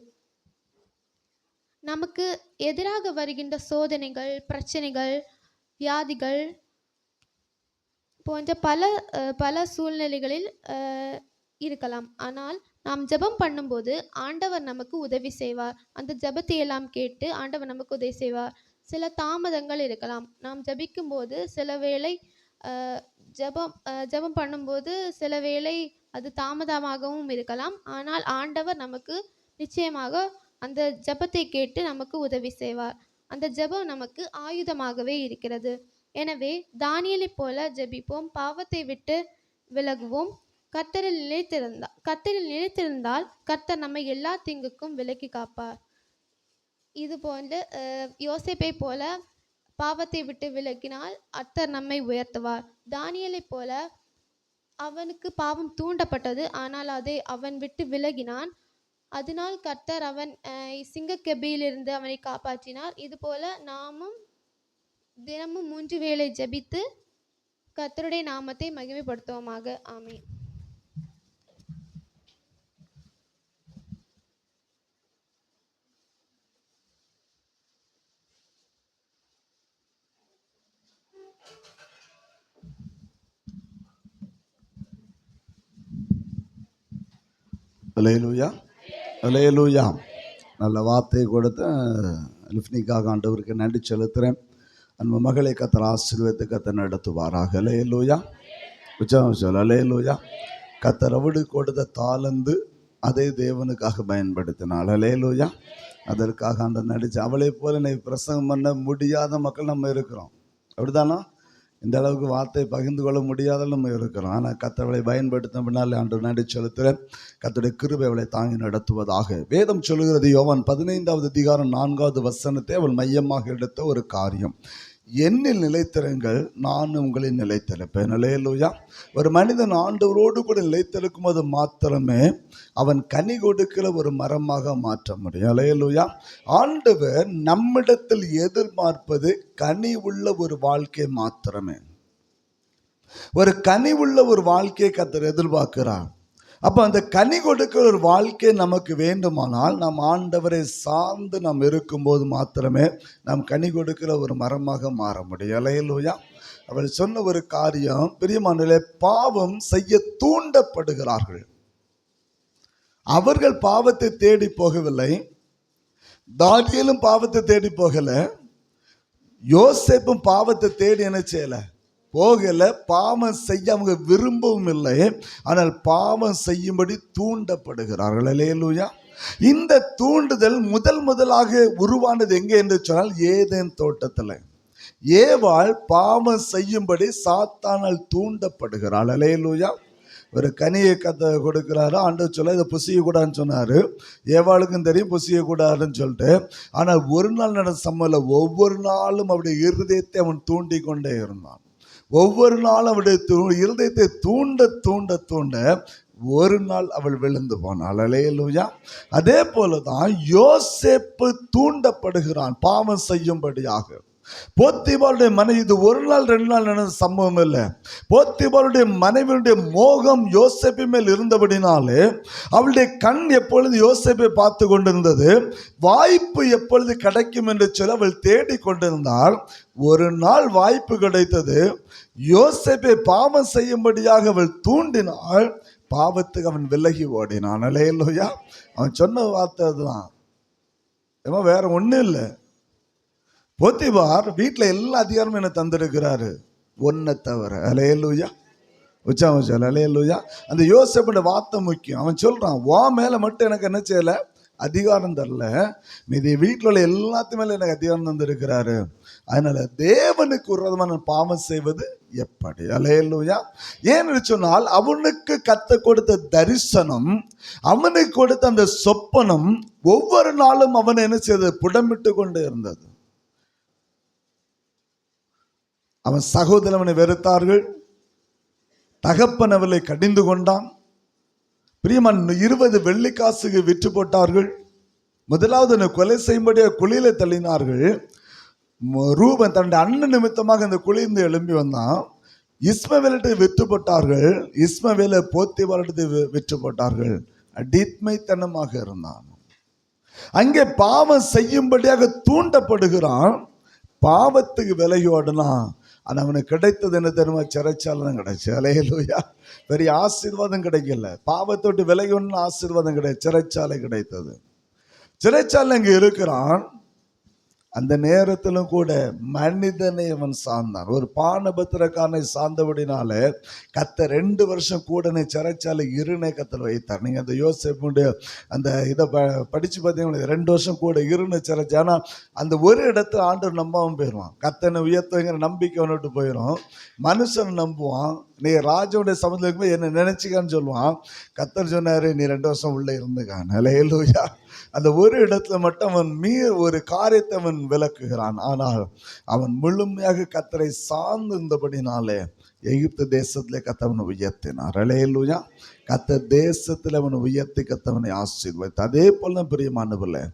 S3: நமக்கு எதிராக வருகின்ற சோதனைகள், பிரச்சனைகள், வியாதிகள் போன்ற பல சூழ்நிலைகளில் இருக்கலாம். ஆனால் நாம் ஜெபம் பண்ணும்போது ஆண்டவர் நமக்கு உதவி செய்வார். அந்த ஜெபத்தை எல்லாம் கேட்டு ஆண்டவர் நமக்கு உதவி செய்வார். சில தாமதங்கள் இருக்கலாம். நாம் ஜெபிக்கும் போது சில வேளை ஜெபம் பண்ணும்போது சில வேளை அது தாமதமாகவும் இருக்கலாம். ஆனால் ஆண்டவர் நமக்கு நிச்சயமாக அந்த ஜெபத்தை கேட்டு நமக்கு உதவி செய்வார். அந்த ஜெபம் நமக்கு ஆயுதமாகவே இருக்கிறது. எனவே தானியேலை போல ஜெபிப்போம், பாவத்தை விட்டு விலகுவோம். கர்த்தரில் நிலைத்திருந்தால் கர்த்தர் நம்மை எல்லா தீங்குக்கும் விலக்கி காப்பார். இது போன்று யோசேப்பை போல பாவத்தை விட்டு விலகினால் கர்த்தர் நம்மை உயர்த்துவார். தானியேலை போல அவனுக்கு பாவம் தூண்டப்பட்டது, ஆனால் அதை அவன் விட்டு விலகினான். அதனால் கர்த்தர் அவன் சிங்கக்கெபியிலிருந்து அவனை காப்பாற்றினார். இதுபோல நாமும் தினமும் 3 வேளை ஜெபித்து கர்த்தருடைய நாமத்தை மகிமைப்படுத்துவோமாக. ஆமென்.
S9: அல்லேலூயா, அல்லேலூயா. நல்ல வார்த்தை கொடுத்த லிஃப்னிக்காக ஆண்டவருக்கு நன்றி செலுத்துகிறேன். அன்பு மகளை கர்த்தர் ஆசீர்வதித்து கர்த்தர் நடத்துவாராக. அல்லேலூயா. உற்சாகம் சொல் அல்லேலூயா. கர்த்தர் அவளுக்கு கொடுத்த தாளந்து அதை தேவனுக்காக பயன்படுத்தினாள். அல்லேலூயா. அதற்காக ஆண்டவர் நடிச்சு அவளை போல என்னை பிரசங்கம் பண்ண முடியாத மக்கள் நம்ம இருக்கிறோம். அப்படிதானா? இந்த அளவுக்கு வார்த்தை பகிர்ந்து கொள்ள முடியாத நம்ம இருக்கிறோம். ஆனால் கர்த்தரை பயன்படுத்தும் பின்னால் ஆண்டவர் நன்றி செலுத்துகிறேன். கர்த்தருடைய கிருபை அவளை தாங்கி நடத்துவதாக. வேதம் சொல்லுகிறது, யோவான் 15:4 அவள் மையமாக எடுத்த ஒரு காரியம், என்னில் நிலைத்திருங்கள், நான் உங்களை நிலைத்திருப்பேன். அல்லேலூயா. ஒரு மனிதன் ஆண்டவரோடு கூட நிலைத்திருக்கும் போது மாத்திரமே அவன் கனி கொடுக்கிற ஒரு மரமாக மாற்ற முடியும். அல்லேலூயா. ஆண்டவர் நம்மிடத்தில் எதிர்பார்ப்பது கனி உள்ள ஒரு வாழ்க்கை மாத்திரமே. ஒரு கனி உள்ள ஒரு வாழ்க்கையை கர்த்தர் எதிர்பார்க்கிறார். அப்போ அந்த கனி கொடுக்கிற ஒரு வாழ்க்கை நமக்கு வேண்டுமானால் நாம் ஆண்டவரை சார்ந்து நாம் இருக்கும்போது மாத்திரமே நாம் கனி கொடுக்கிற ஒரு மரமாக மாற முடியும். அல்லேலூயா. அவள் சொன்ன ஒரு காரியம், பிரியமானவர்களே, பாவம் செய்ய தூண்டப்படுகிறார்கள். அவர்கள் பாவத்தை தேடி போகவில்லை. தானியேலும் பாவத்தை தேடி போகல. யோசேப்பும் பாவத்தை தேடி என்ன செய்யல, போகல. பாவம் செய்ய அவங்க விரும்பவும் இல்லை. ஆனால் பாவம் செய்யும்படி தூண்டப்படுகிறார்கள். அல்லேலூயா. இந்த தூண்டுதல் முதலாக உருவானது எங்கே என்று சொன்னால் ஏதேன் தோட்டத்தில். ஏவாள் பாவம் செய்யும்படி சாத்தானால் தூண்டப்படுகிறாள். அல்லேலூயா. ஒரு கனியை கொடுக்குறாரு ஆண்டவர் சொல்ல, இதை புசிய கூடாதுன்னு சொன்னார். ஏவாளுக்கும் தெரியும் புசிய கூடாதுன்னு சொல்லிட்டு. ஆனால் ஒரு நாள் நடந்த சம்பவம், ஒவ்வொரு நாளும் அவருடைய இருதயத்தை அவன் தூண்டி கொண்டே இருந்தான். ஒவ்வொரு நாளும் அவருடைய இருதயத்தை தூண்ட ஒரு நாள் அவள் விழுந்து போனாள். அல்லேலூயா. அதே போலதான் யோசேப்பு தூண்டப்படுகிறான் பாவம் செய்யும்படியாக. போத்திபாருடைய மனைவி, இது ஒரு நாள் 2 நாள் நடந்த சம்பவம் இல்லை. போத்திபாருடைய மனைவியுடைய மோகம் யோசேப்பு மேல் இருந்தபடினாலே அவளுடைய கண் எப்பொழுது யோசேப்பை பார்த்து கொண்டிருந்தது. வாய்ப்பு எப்பொழுது கிடைக்கும் என்று சொல்லி அவள் தேடி கொண்டிருந்தாள். ஒரு நாள் வாய்ப்பு கிடைத்தது. யோசேப்பை பாவம் செய்யும்படியாக அவள் தூண்டினாள். பாவத்துக்கு அவன் விலகி ஓடினான். அல்லேலூயா. அவன் சொன்ன வார்த்தை அதுதான், வேற ஒன்றும் இல்லை. போத்திபார் வீட்டில் எல்லா அதிகாரமும் என்ன தந்திருக்கிறாரு. ஒன்றை தவிர. அல்லேலூயா. உச்சாமச்சல் அல்லேலூயா. அந்த யோசேப்புடைய வார்த்தை முக்கியம். அவன் சொல்றான், வா மேல மட்டும் எனக்கு என்ன செய்யல, அதிகாரம் தரல, மீதி வீட்டில் உள்ள எல்லாத்து மேல எனக்கு அதிகாரம் தந்திருக்கிறாரு. அதனால தேவனுக்கு விரோதமான பாவம் செய்வது எப்படி? அல்லேலூயா. ஏன்னு சொன்னால் அவனுக்கு கத்த கொடுத்த தரிசனம், அவனுக்கு கொடுத்த அந்த சொப்பனம் ஒவ்வொரு நாளும் அவன் என்ன செய்தது, புடமிட்டு கொண்டு இருந்தது. அவன் சகோதரவனை வெறுத்தார்கள், தகப்பன் அவளை கடிந்து கொண்டான். பிரியமான் 20 வெள்ளிக்காசுக்கு விற்று போட்டார்கள். முதலாவது கொலை செய்யும்படியாக குழியில தள்ளினார்கள். ரூபன் தன்னுடைய அண்ணன் நிமித்தமாக அந்த குழிந்து எழும்பி வந்தான். இஸ்மவேலிட்டு விற்று போட்டார்கள். இஸ்மவேலை போத்திபாரிடத்தை விற்று போட்டார்கள். அடிமைத்தனமாக இருந்தான். அங்கே பாவம் செய்யும்படியாக தூண்டப்படுகிறான். பாவத்துக்கு விலகி ஓடனா. ஆனால் அவனுக்கு கிடைத்தது என்ன தெரியுமா? சிறைச்சாலை தான் கிடைச்சு. அல்லேலூயா. பெரிய ஆசீர்வாதம் கிடைக்கல. பாவத்தோட்டு விலகி ஒன்று ஆசீர்வாதம் கிடையாது, சிறைச்சாலை கிடைத்தது. சிறைச்சாலை அங்கே இருக்கிறான். அந்த நேரத்திலும் கூட மனிதனை அவன் சார்ந்தான். ஒரு பானபத்திரக்காரனை சார்ந்தபடினால கத்த 2 வருஷம் கூட சிறைச்சாலை இருணை கத்தல் வைத்தார். நீங்கள் அந்த யோசேப்புடைய அந்த இதை படித்து பார்த்தீங்கன்னா 2 வருஷம் கூட இருணை சிறைச்சி. ஆனால் அந்த ஒரு இடத்துல ஆண்டவர் நம்பாமல் போயிடுவான். கத்தனை உயர்த்துங்கிற நம்பிக்கை அவனுட்டு போயிடும். மனுஷன் நம்புவான். நீ ராஜாவுடைய சமூகத்துக்கு போய் என்ன நினைச்சிக்கான்னு சொல்லுவான். கத்தர் சொன்னாரு, நீ 2 வருஷம் உள்ளே இருந்துக்கான். அல்லேலூயா. அந்த ஒரு இடத்துல மட்டும் அவன் ஒரு காரியத்தை அவன் விளக்குகிறான். ஆனால் அவன் முழுமையாக கத்தரை சார்ந்திருந்தபடினாலே எகிப்து தேசத்திலே கத்தவனை உயர்த்தினார். அல்லேலூயா. கத்த தேசத்தில் அவனை உயர்த்தி கத்தவனை ஆசீர்வதித்தார். அதே போல பிரியமானவர்களே,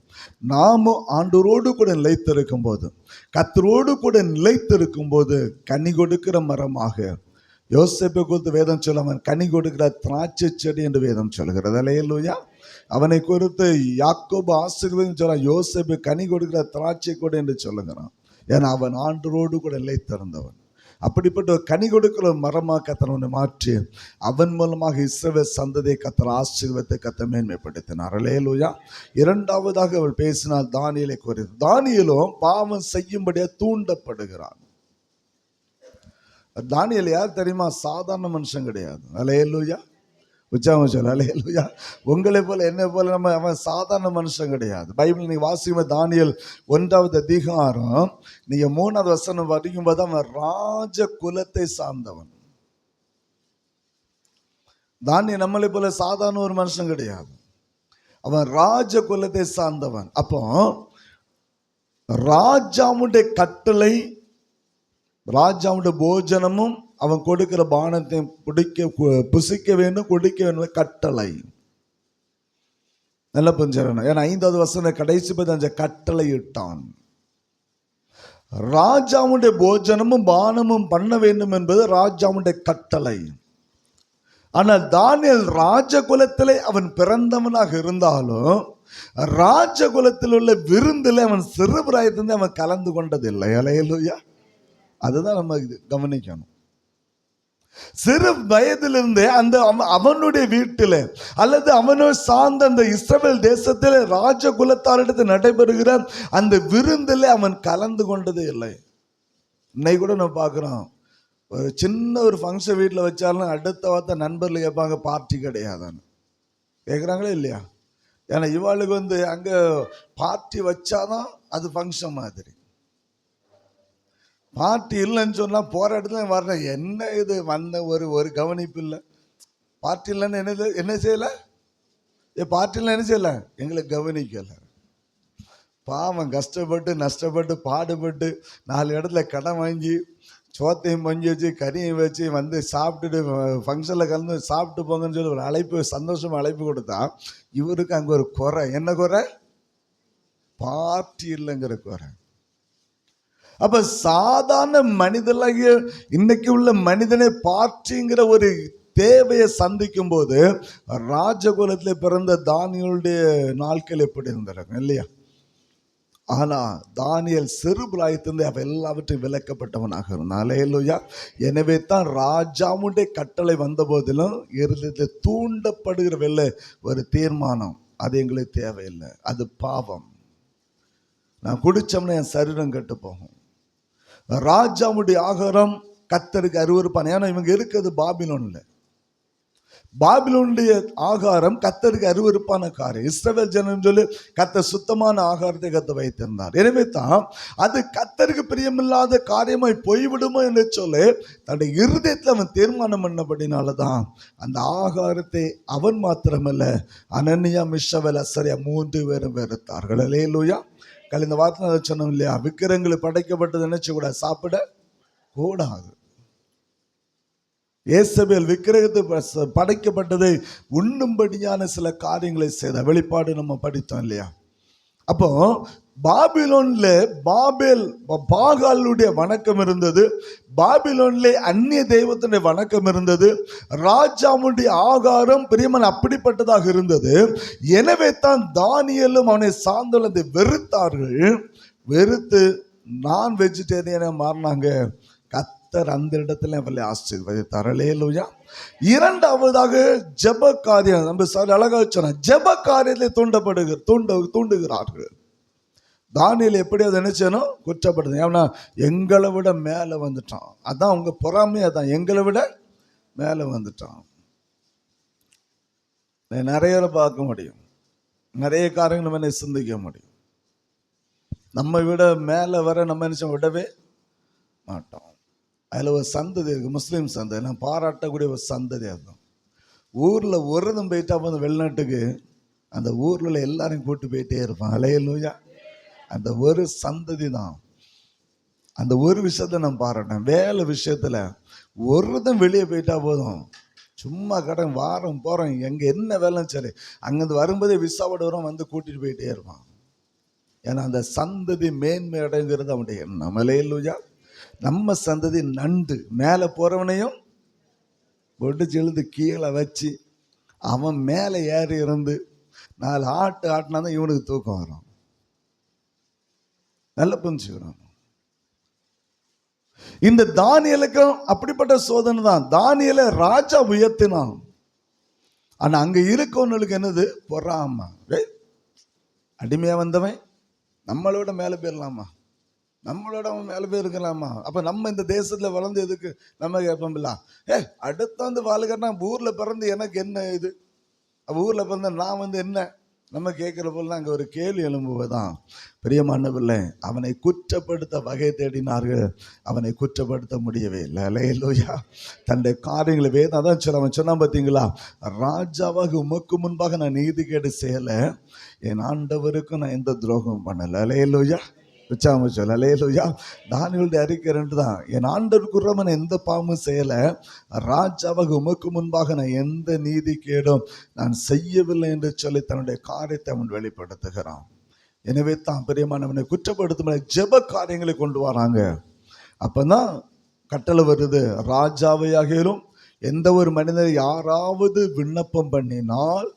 S9: நாமும் ஆண்டவரோடு கூட நிலைத்திருக்கும் போது, கத்தரோடு கூட நிலைத்திருக்கும் போது கனி கொடுக்கிற மரமாக யோசேப்பை குறித்து வேதம் சொல்ல, அவன் கனி கொடுக்கிற திராட்சை செடி என்று வேதம் சொல்கிறது. அல்லேலூயா. அவனை குறித்து யாக்கோபு ஆசீர்வாதம் சொல்ல, யோசேப்பு கனி கொடுக்கிற திராட்சை கொடி என்று சொல்லுகிறான். ஏன்னா அவன் ஆண்டவரோடு கூட நிலைத்திருந்தவன். அப்படிப்பட்ட ஒரு கனி கொடுக்கிற மரமாக கத்தனை மாற்றி அவன் மூலமாக இஸ்ரவேல் சந்ததியை கத்தர் ஆசீர்வாதத்தை கத்த மேன்மைப்படுத்தினார். அல்லேலூயா. இரண்டாவதாக அவள் பேசினால் தானியேலை குறித்து. தானியேலும் பாவம் செய்யும்படியா தூண்டப்படுகிறான். தானியேல் யார் தெரியுமா? சாதாரண மனுஷன் கிடையாது. அல்லேலூயா. உச்சாமச்சல் அல்லேலூயா. உங்களை போல என்னை போல அவன் சாதாரண மனுஷன் கிடையாது. பைபிள் நீங்க வாசிக்கும் தானியேல் 1வது அதிகாரம் நீங்க 3வது வசனம் படிக்கும்போது அவன் ராஜ குலத்தை சார்ந்தவன். தானியேல் நம்மளை போல சாதாரண ஒரு மனுஷன் கிடையாது. அவன் ராஜ குலத்தை சார்ந்தவன். அப்போ ராஜாவுடைய கட்டளை, ராஜாவுடைய போஜனமும் அவன் கொடுக்கிற பானத்தை புசிக்க வேண்டும், குடிக்க வேண்டும், கட்டளை. நல்ல புரிஞ்சிடணும். ஏன்னா 5வது வசனம் கடைசி 15 கட்டளை இட்டான். ராஜாவுடைய போஜனமும் பானமும் பண்ண வேண்டும் என்பது ராஜாவுடைய கட்டளை. ஆனால் தானியேல் ராஜகுலத்திலே அவன் பிறந்தவனாக இருந்தாலும் ராஜகுலத்தில் உள்ள விருந்தில் அவன் சிறு பிராயத்திலிருந்து அவன் கலந்து கொண்டதில்லை. அல்லேலூயா. அதுதான் நம்ம கவனிக்கணும். சிறு வயதிலிருந்தே அந்த அவனுடைய வீட்டில் அல்லது அவனோட சார்ந்த அந்த இஸ்ரவேல் தேசத்தில் ராஜகுலத்தாரிடத்தில் நடைபெறுகிற அந்த விருந்தில் அவன் கலந்து கொண்டதே இல்லை. இன்னைக்கு கூட நம்ம பார்க்குறோம், ஒரு சின்ன ஒரு ஃபங்க்ஷன் வீட்டில் வச்சாலும் அடுத்த வார்த்தை நண்பர்கள் கேட்பாங்க, பார்ட்டி கிடையாதான்னு கேட்குறாங்களே இல்லையா? ஏன்னா இவாளுக்கு அங்கே பார்ட்டி வச்சாதான் அது ஃபங்க்ஷன் மாதிரி. பார்ட்டி இல்லைன்னு சொன்னால் போகிற இடத்துல வர்ற என்ன இது வந்த ஒரு கவனிப்பு இல்லை. பார்ட்டி இல்லைன்னு என்ன செய்யலை? பார்ட்டி இல்லை என்ன செய்யலை? எங்களை கவனிக்கலை. பாவம் கஷ்டப்பட்டு நஷ்டப்பட்டு பாடுபட்டு 4 இடத்துல கடன் வாங்கி சோத்தையும் பஞ்சு வச்சு கறியும் வச்சு சாப்பிட்டுட்டு ஃபங்க்ஷனில் கலந்து சாப்பிட்டு போங்கன்னு சொல்லி ஒரு அழைப்பு, சந்தோஷமாக அழைப்பு கொடுத்தா இவருக்கு அங்கே ஒரு குறை. என்ன குறை? பார்ட்டி இல்லைங்கிற குறை. அப்ப சாதாரண மனிதனாகிய இன்னைக்கு உள்ள மனிதனை பார்ட்டிங்கிற ஒரு தேவையை சந்திக்கும் போது ராஜகுலத்தில் பிறந்த தானியேலுடைய நாட்கள் எப்படி இருந்திருக்கும் இல்லையா? ஆனா தானியேல் சிறு பிராயத்திலிருந்து அவ எல்லாவற்றையும் விலக்கப்பட்டவனாக இருந்தான். அல்லேலூயா. எனவே தான் ராஜாவுடைய கட்டளை வந்த போதிலும் இருதயத்தில் தூண்டப்படுகிற ஒரு தீர்மானம், அது எங்களுக்கு தேவையில்லை. அது பாவம். நான் குடிச்சோம்னா என் சரீரம் கெட்டு போகும். ராஜாவுடைய ஆகாரம் கர்த்தருக்கு அருவருப்பான. ஏன்னா இவங்க இருக்கிறது பாபிலோன்ல. பாபிலோனுடைய ஆகாரம் கர்த்தருக்கு அருவருப்பான காரியம். இஸ்ரவேல் ஜனம் சொல்லி கர்த்தர் சுத்தமான ஆகாரத்தை கர்த்தர் வைத்திருந்தார். எனவே தான் அது கர்த்தருக்கு பிரியமில்லாத காரியமாய் போய்விடுமோ என்று சொல்லி தன்னுடைய இருதயத்தில் அவன் தீர்மானம் பண்ணபடினாலதான் அந்த ஆகாரத்தை அவன் மாத்திரமல்ல, அனனியா, மிஷவேல், அசரியா 3 பேரும் வெறுத்தார்கள். அல்லேலூயா. இந்த வார்த்தை சொன்னோம் இல்லையா, விக்கிரங்கள் படைக்கப்பட்டது நினைச்சு கூட சாப்பிட கூடாது. ஏசபேல் விக்கிரகத்தை படைக்கப்பட்டதை உண்ணும்படியான சில காரியங்களை செய்த வெளிப்பாடு நம்ம படித்தோம் இல்லையா. அப்போ பாபிலோன்ல பாகாலுடைய வணக்கம் இருந்தது, பாபிலோன்ல அந்நிய தெய்வத்தினுடைய வணக்கம் இருந்தது, ராஜாவுடைய ஆகாரம் பிரியமன் அப்படிப்பட்டதாக இருந்தது. எனவே தான் தானியேலும் அவனை சார்ந்துள்ளதை வெறுத்தார்கள். வெறுத்து நான் வெஜிடேரியனை மாறினாங்க. அந்த இடத்துல அவளை ஆசீர்வதித்தார். அல்லேலூயா. இரண்டாவதாக ஜெப காரியம், நம்ம அழகா சொன்ன ஜெப காரியத்தை தூண்டுகிறார்கள். தானியேல் எப்படி அதை நினைச்சேனோ குற்றப்படுது. ஏன்னா எங்களை விட மேலே வந்துட்டான். அதான் உங்க பொறாமையே, அதான் எங்களை விட மேலே வந்துட்டான். நிறைய பார்க்க முடியும், நிறைய காரியங்கள் நம்ம சிந்திக்க முடியும். நம்ம விட மேலே வர நம்ம நினைச்சோம் விடவே மாட்டோம். அதில் ஒரு சந்ததி இருக்குது, முஸ்லீம் சந்ததி. நான் பாராட்டக்கூடிய ஒரு சந்ததி. அதுதான் ஊரில் ஒருதும் போயிட்டா அப்போ வெளிநாட்டுக்கு அந்த ஊரில் எல்லாரையும் கூட்டு போயிட்டே இருப்பான். அல்லேலூயா. அந்த ஒரு சந்ததி தான். அந்த ஒரு விஷயத்த நான் பாராட்டேன். வேலை விஷயத்தில் ஒருதும் வெளியே போயிட்டா போதும், சும்மா கடன் வாரம் போகிறோம், எங்கே என்ன வேலைன்னு சரி, அங்கேருந்து வரும்போதே விசாவோட வரும், வந்து கூட்டிகிட்டு போயிட்டே இருப்பான். ஏன்னா அந்த சந்ததி மேன்மை அடைங்கிறது அவனுடைய எண்ணம். அல்லேலூயா. நம்ம சந்ததி நண்டு, மேலே போறவனையும் ஒடிச்சு எழுந்து கீழே வச்சு அவன் மேலே ஏறி இருந்து 4 ஆட்டு ஆட்டினா தான் இவனுக்கு தூக்கம் வரும். நல்ல புரிஞ்சுக்கிறோம். இந்த தானியேலுக்கும் அப்படிப்பட்ட சோதனை தான். தானியேலை ராஜா உயர்த்தினான். ஆனா அங்க இருக்கவனுக்கு என்னது? பொறாம. அடிமையா வந்தவன் நம்மளோட மேலே போயிடலாமா, நம்மளோட அவன் மேலே போய் இருக்கலாமா? அப்போ நம்ம இந்த தேசத்தில் வளர்ந்து எதுக்கு நம்ம கேட்போம்ல, அடுத்த வந்து வாழ்கிறனா ஊரில் பிறந்து எனக்கு என்ன இது, ஊரில் பிறந்த நான் என்ன நம்ம கேட்குற போல அங்கே ஒரு கேள்வி எழும்புவதான். பிரியமானவில்லை, அவனை குற்றப்படுத்த வகை தேடினார்கள், அவனை குற்றப்படுத்த முடியவே இல்லை. அல்லேலூயா. தன்னுடைய காரியங்களை வேதம் அதான் சொல்ல அவன் சொன்னான் பார்த்தீங்களா, ராஜாவாக உமக்கு முன்பாக நான் நீதி கேடு செய்யலை, என் ஆண்டவருக்கும் நான் எந்த துரோகம் பண்ணலை. அல்லேலூயா. வச்சாம சொல்ல. அல்லேலூயா. தானியேலுடைய அறிக்கை 2 தான். என் ஆண்டவருக்குற நான் எந்த பாவமும் செய்யலை, ராஜாவாக உமக்கு முன்பாக நான் எந்த நீதி கேடும் நான் செய்யவில்லை என்று சொல்லி தன்னுடைய காரியத்தை அவன் வெளிப்படுத்துகிறான். எனவே தான் பிரியமானவனை குற்றப்படுத்தும் ஜெப காரியங்களை கொண்டு வராங்க. அப்பதான் கட்டளை வருது, ராஜாவையாகிலும் எந்த ஒரு மனிதரை யாராவது விண்ணப்பம் பண்ணினால்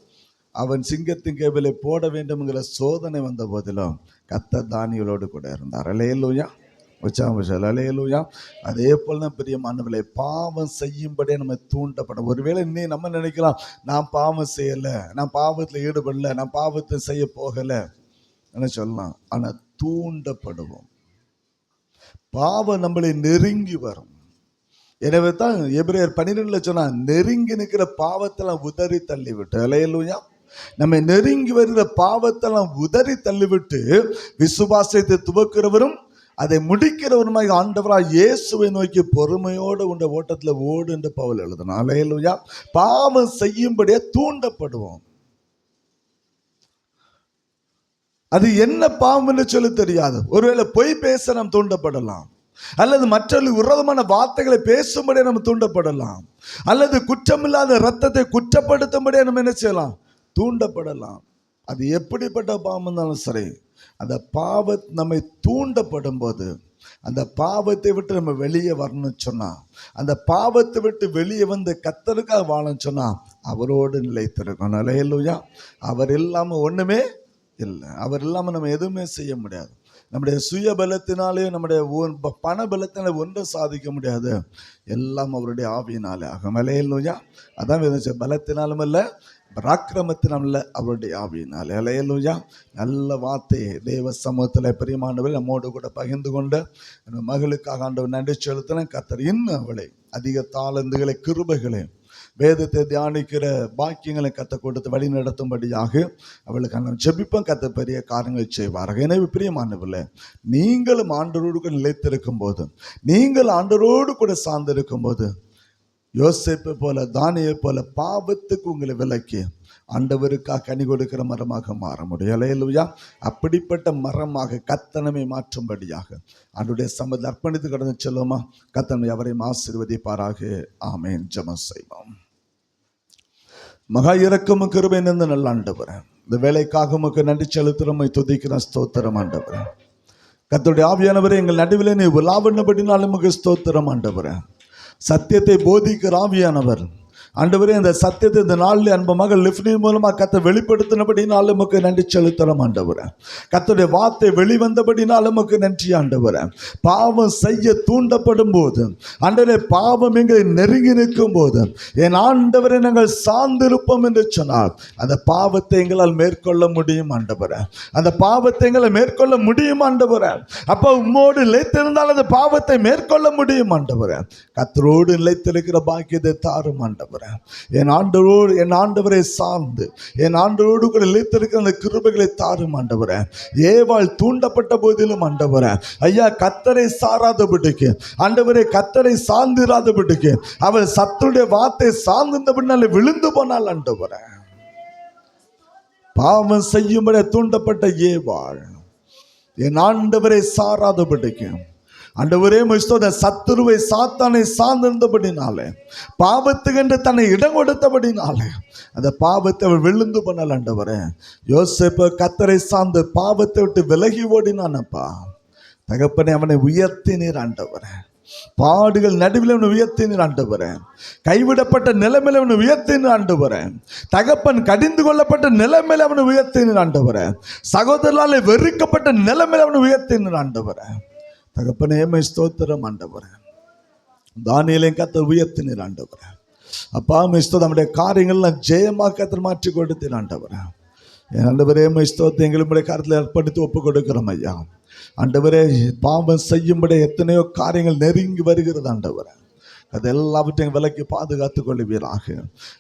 S9: அவன் சிங்கத்தின் கேபிலை போட வேண்டும்ங்கிற சோதனை வந்த போதிலும் கர்த்தர் தானியேலோடு கூட இருந்தார். அல்லேலூயா. உச்சாமச்சல். அல்லேலூயா. அதே போல தான் பிரியமானவர்களே, பாவம் செய்யும்படியே நம்ம தூண்டப்படும். ஒருவேளை இன்னும் நம்ம நினைக்கலாம், நான் பாவம் செய்யலை, நான் பாவத்தில் ஈடுபடல, நான் பாவத்தை செய்ய போகலை என்ன சொல்லலாம். ஆனால் தூண்டப்படுவோம். பாவம் நம்மளை நெருங்கி வரும். எனவே தான் எபிரேயர் 12 சொன்னா, நெருங்கி நிற்கிற பாவத்தெல்லாம் உதறி தள்ளிவிட்டு. அல்லேலூயா. நம்ம நெருங்கி வருகிற பாவத்தெல்லாம் உதறி தள்ளிவிட்டு விசுவாசத்தை துவக்கிறவரும் அதை முடிக்கிறவருமாய் ஆண்டவராய் இயேசுவை நோக்கி பொறுமையோடு உண்ட ஓட்டத்தில் ஓடு என்று பவுல் எழுதினார். அல்லேலூயா. பாவம் செய்யும்படியே தூண்டப்படுவோம். அது என்ன பாவம் என்று சொல்லி தெரியாது. ஒருவேளை பொய் பேச நாம் தூண்டப்படலாம், அல்லது மற்றவர்களுக்கு விரோதமான வார்த்தைகளை பேசும்படியே நம்ம தூண்டப்படலாம், அல்லது குற்றமில்லாத இரத்தத்தை குற்றப்படுத்தும்படியே நம்ம என்ன செய்யலாம், தூண்டப்படலாம். அது எப்படிப்பட்ட பாவம் இருந்தாலும் சரி, அந்த பாவ நம்மை தூண்டப்படும் போது அந்த பாவத்தை விட்டு நம்ம வெளியே வரணும்னு சொன்னா, அந்த பாவத்தை விட்டு வெளியே வந்து கர்த்தருக்காக வாழணும்னு சொன்னா அவரோடு நிலைத்திருக்கணும். அல்லேலூயா. அவர் இல்லாமல் ஒண்ணுமே இல்லை. அவர் இல்லாமல் நம்ம எதுவுமே செய்ய முடியாது. நம்முடைய சுய பலத்தினாலே, நம்முடைய பண பலத்தினாலே ஒன்றும் சாதிக்க முடியாது. எல்லாம் அவருடைய ஆவியினாலே ஆகும். அல்லேலூயா. அதான் பலத்தினாலும் இல்லை, பராக்கிரமத்தினால அவருடைய ஆவியினால். அல்லேலூயா. நல்ல வார்த்தையை தேவ சமூகத்தில் பிரியமானவர் நம்மோடு கூட பகிர்ந்து கொண்ட மகளுக்காக ஆண்டவர் நன்றி செலுத்தின. கர்த்தர் இன்னும் அவளை அதிக தாளந்துகளை கிருபைகளை வேதத்தை தியானிக்கிற பாக்கியங்களை கத்த கொடுத்து வழி நடத்தும்படியாக அவளுக்கு நம்ம ஜெபிப்போம். கத்த பெரிய காரியங்களை செய்வார்கள். எனவே பிரியமானவர்களே, நீங்களும் ஆண்டவரோடு கூட நிலைத்திருக்கும் போது, நீங்கள் ஆண்டவரோடு கூட சார்ந்திருக்கும் போது, யோசேப்பை போல தானியேலை போல பாவத்துக்கு உங்களை விலக்கி ஆண்டவருக்காக கனி கொடுக்கிற மரமாக மாற முடியும். அல்லேலூயா. அப்படிப்பட்ட மரமாக கத்தனமை மாற்றும்படியாக அவருடைய சம்மதில் அர்ப்பணித்து கடந்து செல்லுமா. கத்தனமை அவரையும் ஆசீர்வதிப்பாராக. ஆமென். ஜெபம் செய்வோம். மகா இரக்கமும் கிருபை நிறைந்த நல்ல ஆண்டவரே, இந்த வேலைக்காக உமக்கு நன்றி செலுத்துறமை துதிக்கிற ஸ்தோத்திரம் ஆண்டவரே. கர்த்தருடைய ஆவியானவரே, எங்கள் நடுவில் நீ உலாவினபடினாலும் உமக்கு ஸ்தோத்திரம் ஆண்டவரே. சத்தியத்தை போதிக்கிற ஆவியானவர் ஆண்டவரே, இந்த சத்தியத்தை இந்த நாளில் அன்பு மகள் லிஃப்னின் மூலமாக கத்தை வெளிப்படுத்தினபடினாலும் உமக்கு நன்றி செலுத்துறோம் ஆண்டவரே. கர்த்தருடைய வார்த்தை வெளிவந்தபடினாலும் உமக்கு நன்றி ஆண்டவரே. பாவம் செய்ய தூண்டப்படும் போது ஆண்டவரே, பாவம் எங்களை நெருங்கி நிற்கும் போது என் ஆண்டவரை நாங்கள் சார்ந்திருப்போம் என்று சொன்னால் அந்த பாவத்தை எங்களால் மேற்கொள்ள முடியும் ஆண்டவரே. அந்த பாவத்தை எங்களை மேற்கொள்ள முடியும் ஆண்டவரே. அப்போ உம்மோடு நிலைத்திருந்தால் அந்த பாவத்தை மேற்கொள்ள முடியும் ஆண்டவரே. கர்த்தரோடு நிலைத்திருக்கிற பாக்கியத்தை தாரும் ஆண்டவரே. என் ஆண்டவரை சார்ந்து என் ஆண்டவரோடு கூட நிலைத்திருக்கிற அந்த கிருபைகளை தாரும் ஆண்டவரே. ஏவாள் தூண்டப்பட்ட போதிலும் ஆண்டவரே, ஐயா கர்த்தரை சாராதபடிக்கு ஆண்டவரே, கர்த்தரை சார்ந்திராதபடிக்கு அவள் சத்துடைய வார்த்தை சார்ந்திருந்தபடினால விழுந்து போனாள் ஆண்டவரே. பாவம் செய்யும்படி தூண்டப்பட்ட ஏவாள் என் ஆண்டவரை சாராதபடிக்கு ஆண்டவரே சத்துருவை சாத்தானை சார்ந்திருந்தபடினாலே, பாவத்துக்கென்று தன்னை இடம் கொடுத்தபடினாலே அந்த பாவத்தை அவள் விழுந்து பண்ணல ஆண்டவரே. யோசேப்பு கர்த்தரை சார்ந்து பாவத்தை விட்டு விலகி ஓடினானப்பா. தகப்பனே, அவனை உயர்த்தினீர் ஆண்டவரே. பாடுகள் நடுவில் அவனை உயர்த்தினீர் ஆண்டவரே. கைவிடப்பட்ட நிலைமையில அவனை உயர்த்தினீர் ஆண்டவரே. தகப்பன் கடிந்து கொள்ளப்பட்ட நிலைமையில அவனை உயர்த்தினீர் ஆண்டவரே. சகோதரராலே வெறுக்கப்பட்ட நிலைமையில அவனை உயர்த்தினீர் ஆண்டவரே. தகப்பனே, ஸ்தோத்திரம் ஆண்டவரே. தானியேலையும் கர்த்தர் உயர்த்தினீர் ஆண்டவரே. அப்பா ஸ்தோத்திரம், நம்முடைய காரியங்கள்லாம் ஜெயமாக கர்த்தர் மாற்றி கொடுத்தீர் ஆண்டவரே. ஆண்டவரே, ஸ்தோத்திரம் எங்களுடைய காரியத்தில் அர்ப்பணித்து ஒப்பு கொடுக்கிறோம் ஐயா. ஆண்டவரே, பாவம் செய்யும்படி எத்தனையோ காரியங்கள் நெருங்கி வருகிறது ஆண்டவரே. அது எல்லாவற்றையும் விலக்கி பாதுகாத்துக் கொள்ளுவீராக.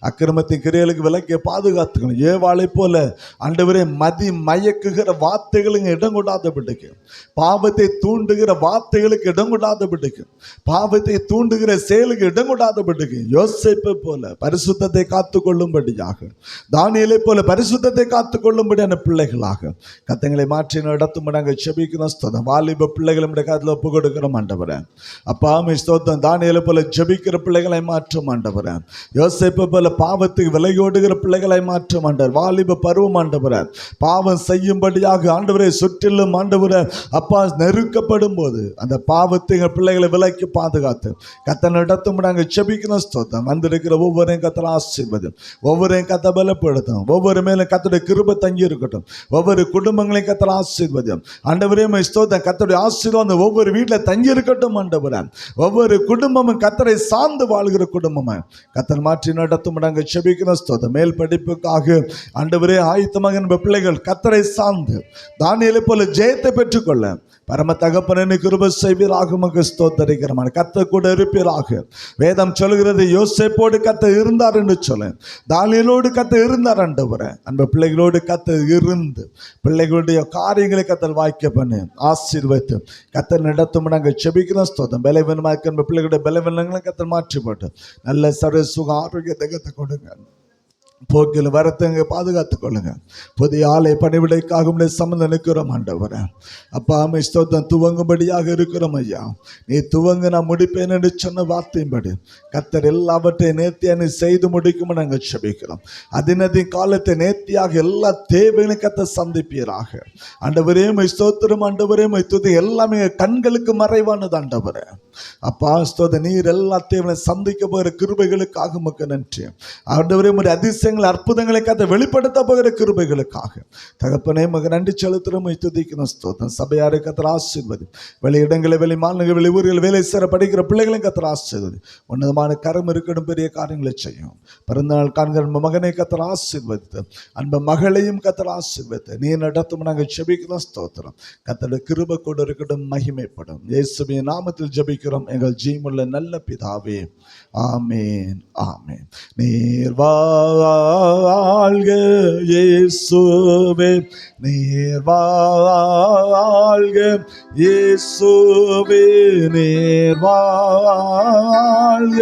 S9: அக்கிரமத்தின் கிரியைகளுக்கு விலக்கி பாதுகாத்துக்கணும். ஏவாளை போல ஆண்டவரே, மதி மயக்குகிற வார்த்தைகளுக்கு இடம் கொடாதபடிக்கு, பாவத்தை தூண்டுகிற வார்த்தைகளுக்கு இடம் கொடாதபடிக்கு, பாவத்தை தூண்டுகிற செயலுக்கு இடம் கொடாதபடிக்கு யோசேப்பை போல பரிசுத்தத்தை காத்து கொள்ளும்படியாக, தானியேலை போல பரிசுத்தத்தை காத்து கொள்ளும்படியான பிள்ளைகளாக கத்தங்களை மாற்றி நடத்தும் நாங்கள் செபிக்கிறோம். ஸ்தோத்திரம். வாலிப பிள்ளைகளும் காலத்தில் ஒப்பு கொடுக்கிறோம் ஆண்டவரே. அப்பா ஸ்தோத்திரம். தானியேலை போல ஜெபிக்கிற பிள்ளைகளை மாற்றும் ஆண்டவரே. யோசேப்பை போல பாவத்துக்கு விலகி ஓடுகிற பிள்ளைகளை மாற்றும் ஆண்டவர். வாலிப பருவம் ஆண்டவரே, பாவம் செய்யும்படியாக ஆண்டவரை சுற்றிலும் ஆண்டவரே அப்பா நெருக்கப்படும் போது அந்த பாவத்தை பிள்ளைகளை விலக்கி பாதுகாத்து கத்த நடத்தும் நாங்கள் ஜெபிக்கிறோம். ஸ்தோத்திரம். வந்திருக்கிற ஒவ்வொருவரையும் கத்தரை ஆசீர்வதியும், ஒவ்வொருவரையும் கத்த பலப்படுத்தும், ஒவ்வொரு மேலும் கத்தோடைய கிருபை தங்கி இருக்கட்டும், ஒவ்வொரு குடும்பங்களையும் கத்தரை ஆசீர்வதியும் ஆண்டவரே. ஸ்தோத்திரம். கத்தோடைய ஆசீர்வாதம் ஒவ்வொரு வீட்டில் தங்கி இருக்கட்டும் ஆண்டவரே. ஒவ்வொரு குடும்பமும் கத்தரை சார்ந்து வாழ்கிற குடும்பமா கத்தர் மாற்றி நடத்தும் நாங்கள் செபிக்கிறோம். ஸ்தோத்திரம். மேல் படிப்புக்காக ஆண்டவரே ஆயத்தமாக நம்ம பிள்ளைகள் கத்தரை சார்ந்து தானியேலை போல ஜெயத்தை பெற்றுக்கொள்ள பரம தகப்பனே கிருபை செய்வீராக. உமக்கு ஸ்தோத்திரிக்கிறோம். கர்த்தர் கூட இருப்பீராக. வேதம் சொல்கிறது யோசேப்போடு கர்த்தர் இருந்தார் என்று சொல்ல, தானியேலோடு கர்த்தர் இருந்தார் ஆண்டவரே. அந்த பிள்ளைகளோடு கர்த்தர் இருந்து பிள்ளைகளுடைய காரியங்களை கர்த்தர் வாய்க்க பண்ணி ஆசீர்வதித்து கர்த்தர் நடத்தும் நாங்கள் செபிக்கிறோம். ஸ்தோத்திரம். பலவீனமாக நம்ம பிள்ளைகளுடைய பலவீனங்களை கர்த்தர் மாற்றி போட்டு நல்ல சர்வ சுக ஆரோக்கியத்தை கர்த்தர் கொடுங்க. போக்கில் வரத்தங்க பாதுகாத்துக் கொள்ளுங்க. புதிய ஆலை பணிவிடைக்காக சம்மந்தம் நிற்கிறோம் ஆண்டவரே. அப்பா ஸ்தோத்திரம். துவங்கும்படியாக இருக்கிறோம் ஐயா. நீ துவங்க நான் முடிப்பேன் என்று சொன்ன வார்த்தையின்படி கர்த்தர் எல்லாவற்றையும் நேர்த்தியாக செய்து முடிக்கும் நாங்கள் செபிக்கிறோம். அதினதின் காலத்தை நேர்த்தியாக எல்லா தேவைகளையும் கர்த்தர் சந்திப்பீராக ஆண்டவரே. ஸ்தோத்திரம் ஆண்டவரே. துதி எல்லாமே கண்களுக்கு மறைவானது ஆண்டவரே. அப்பா ஸ்தோத்திரம். நீர் எல்லா தேவைகளையும் சந்திக்க போகிற கிருபைகளுக்காக உமக்கு நன்றி ஆண்டவரே. அதிசய அதிசயங்கள் அற்புதங்களை கத்த வெளிப்படுத்த போகிற கிருபைகளுக்காக தகப்பனே மக நன்றி செலுத்துறோம், துதிக்கிறோம், ஸ்தோத்திரம். சபையாரை கத்தர் ஆசீர்வதி. வெளியிடங்களை, வெளி மாநிலங்கள், வெளி ஊர்கள் வேலை சேர படிக்கிற பிள்ளைகளையும் கத்தர் ஆசீர்வதி. உன்னதமான கரம் இருக்கணும், பெரிய காரியங்களை செய்யும். பிறந்தநாள் காண்கிற மகனை கத்தர் ஆசீர்வதித்து, அன்ப மகளையும் கத்தர் ஆசீர்வதித்து நீ நடத்தும் நாங்கள் ஜெபிக்கிறோம், ஸ்தோத்திரம். கத்தோட கிருபை கூட இருக்கட்டும், மகிமைப்படும். இயேசுவின் நாமத்தில் ஜெபிக்கிறோம் எங்கள் ஜீவனுள்ள நல்ல பிதாவே, ஆமேன், ஆமேன். நீர் வாழ்க இயேசுவே, நீர் வாழ்க இயேசுவே, நீர் வாழ்க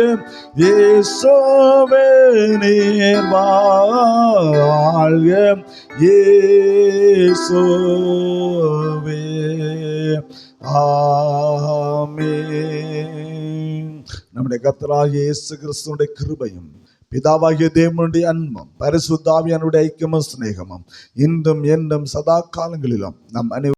S9: இயேசுவே, நீர் வாழ்க இயேசுவே, ஆமென். நம்முடைய கர்த்தராகிய இயேசு கிறிஸ்துவினுடைய கிருபையும் பிதாவாகிய தேவனுடைய அன்பும் பரிசுத்த ஆவியானுடைய ஐக்கியமும் சிநேகமும் இன்றும் என்றும் சதா காலங்களிலும் நம் அனைவரும்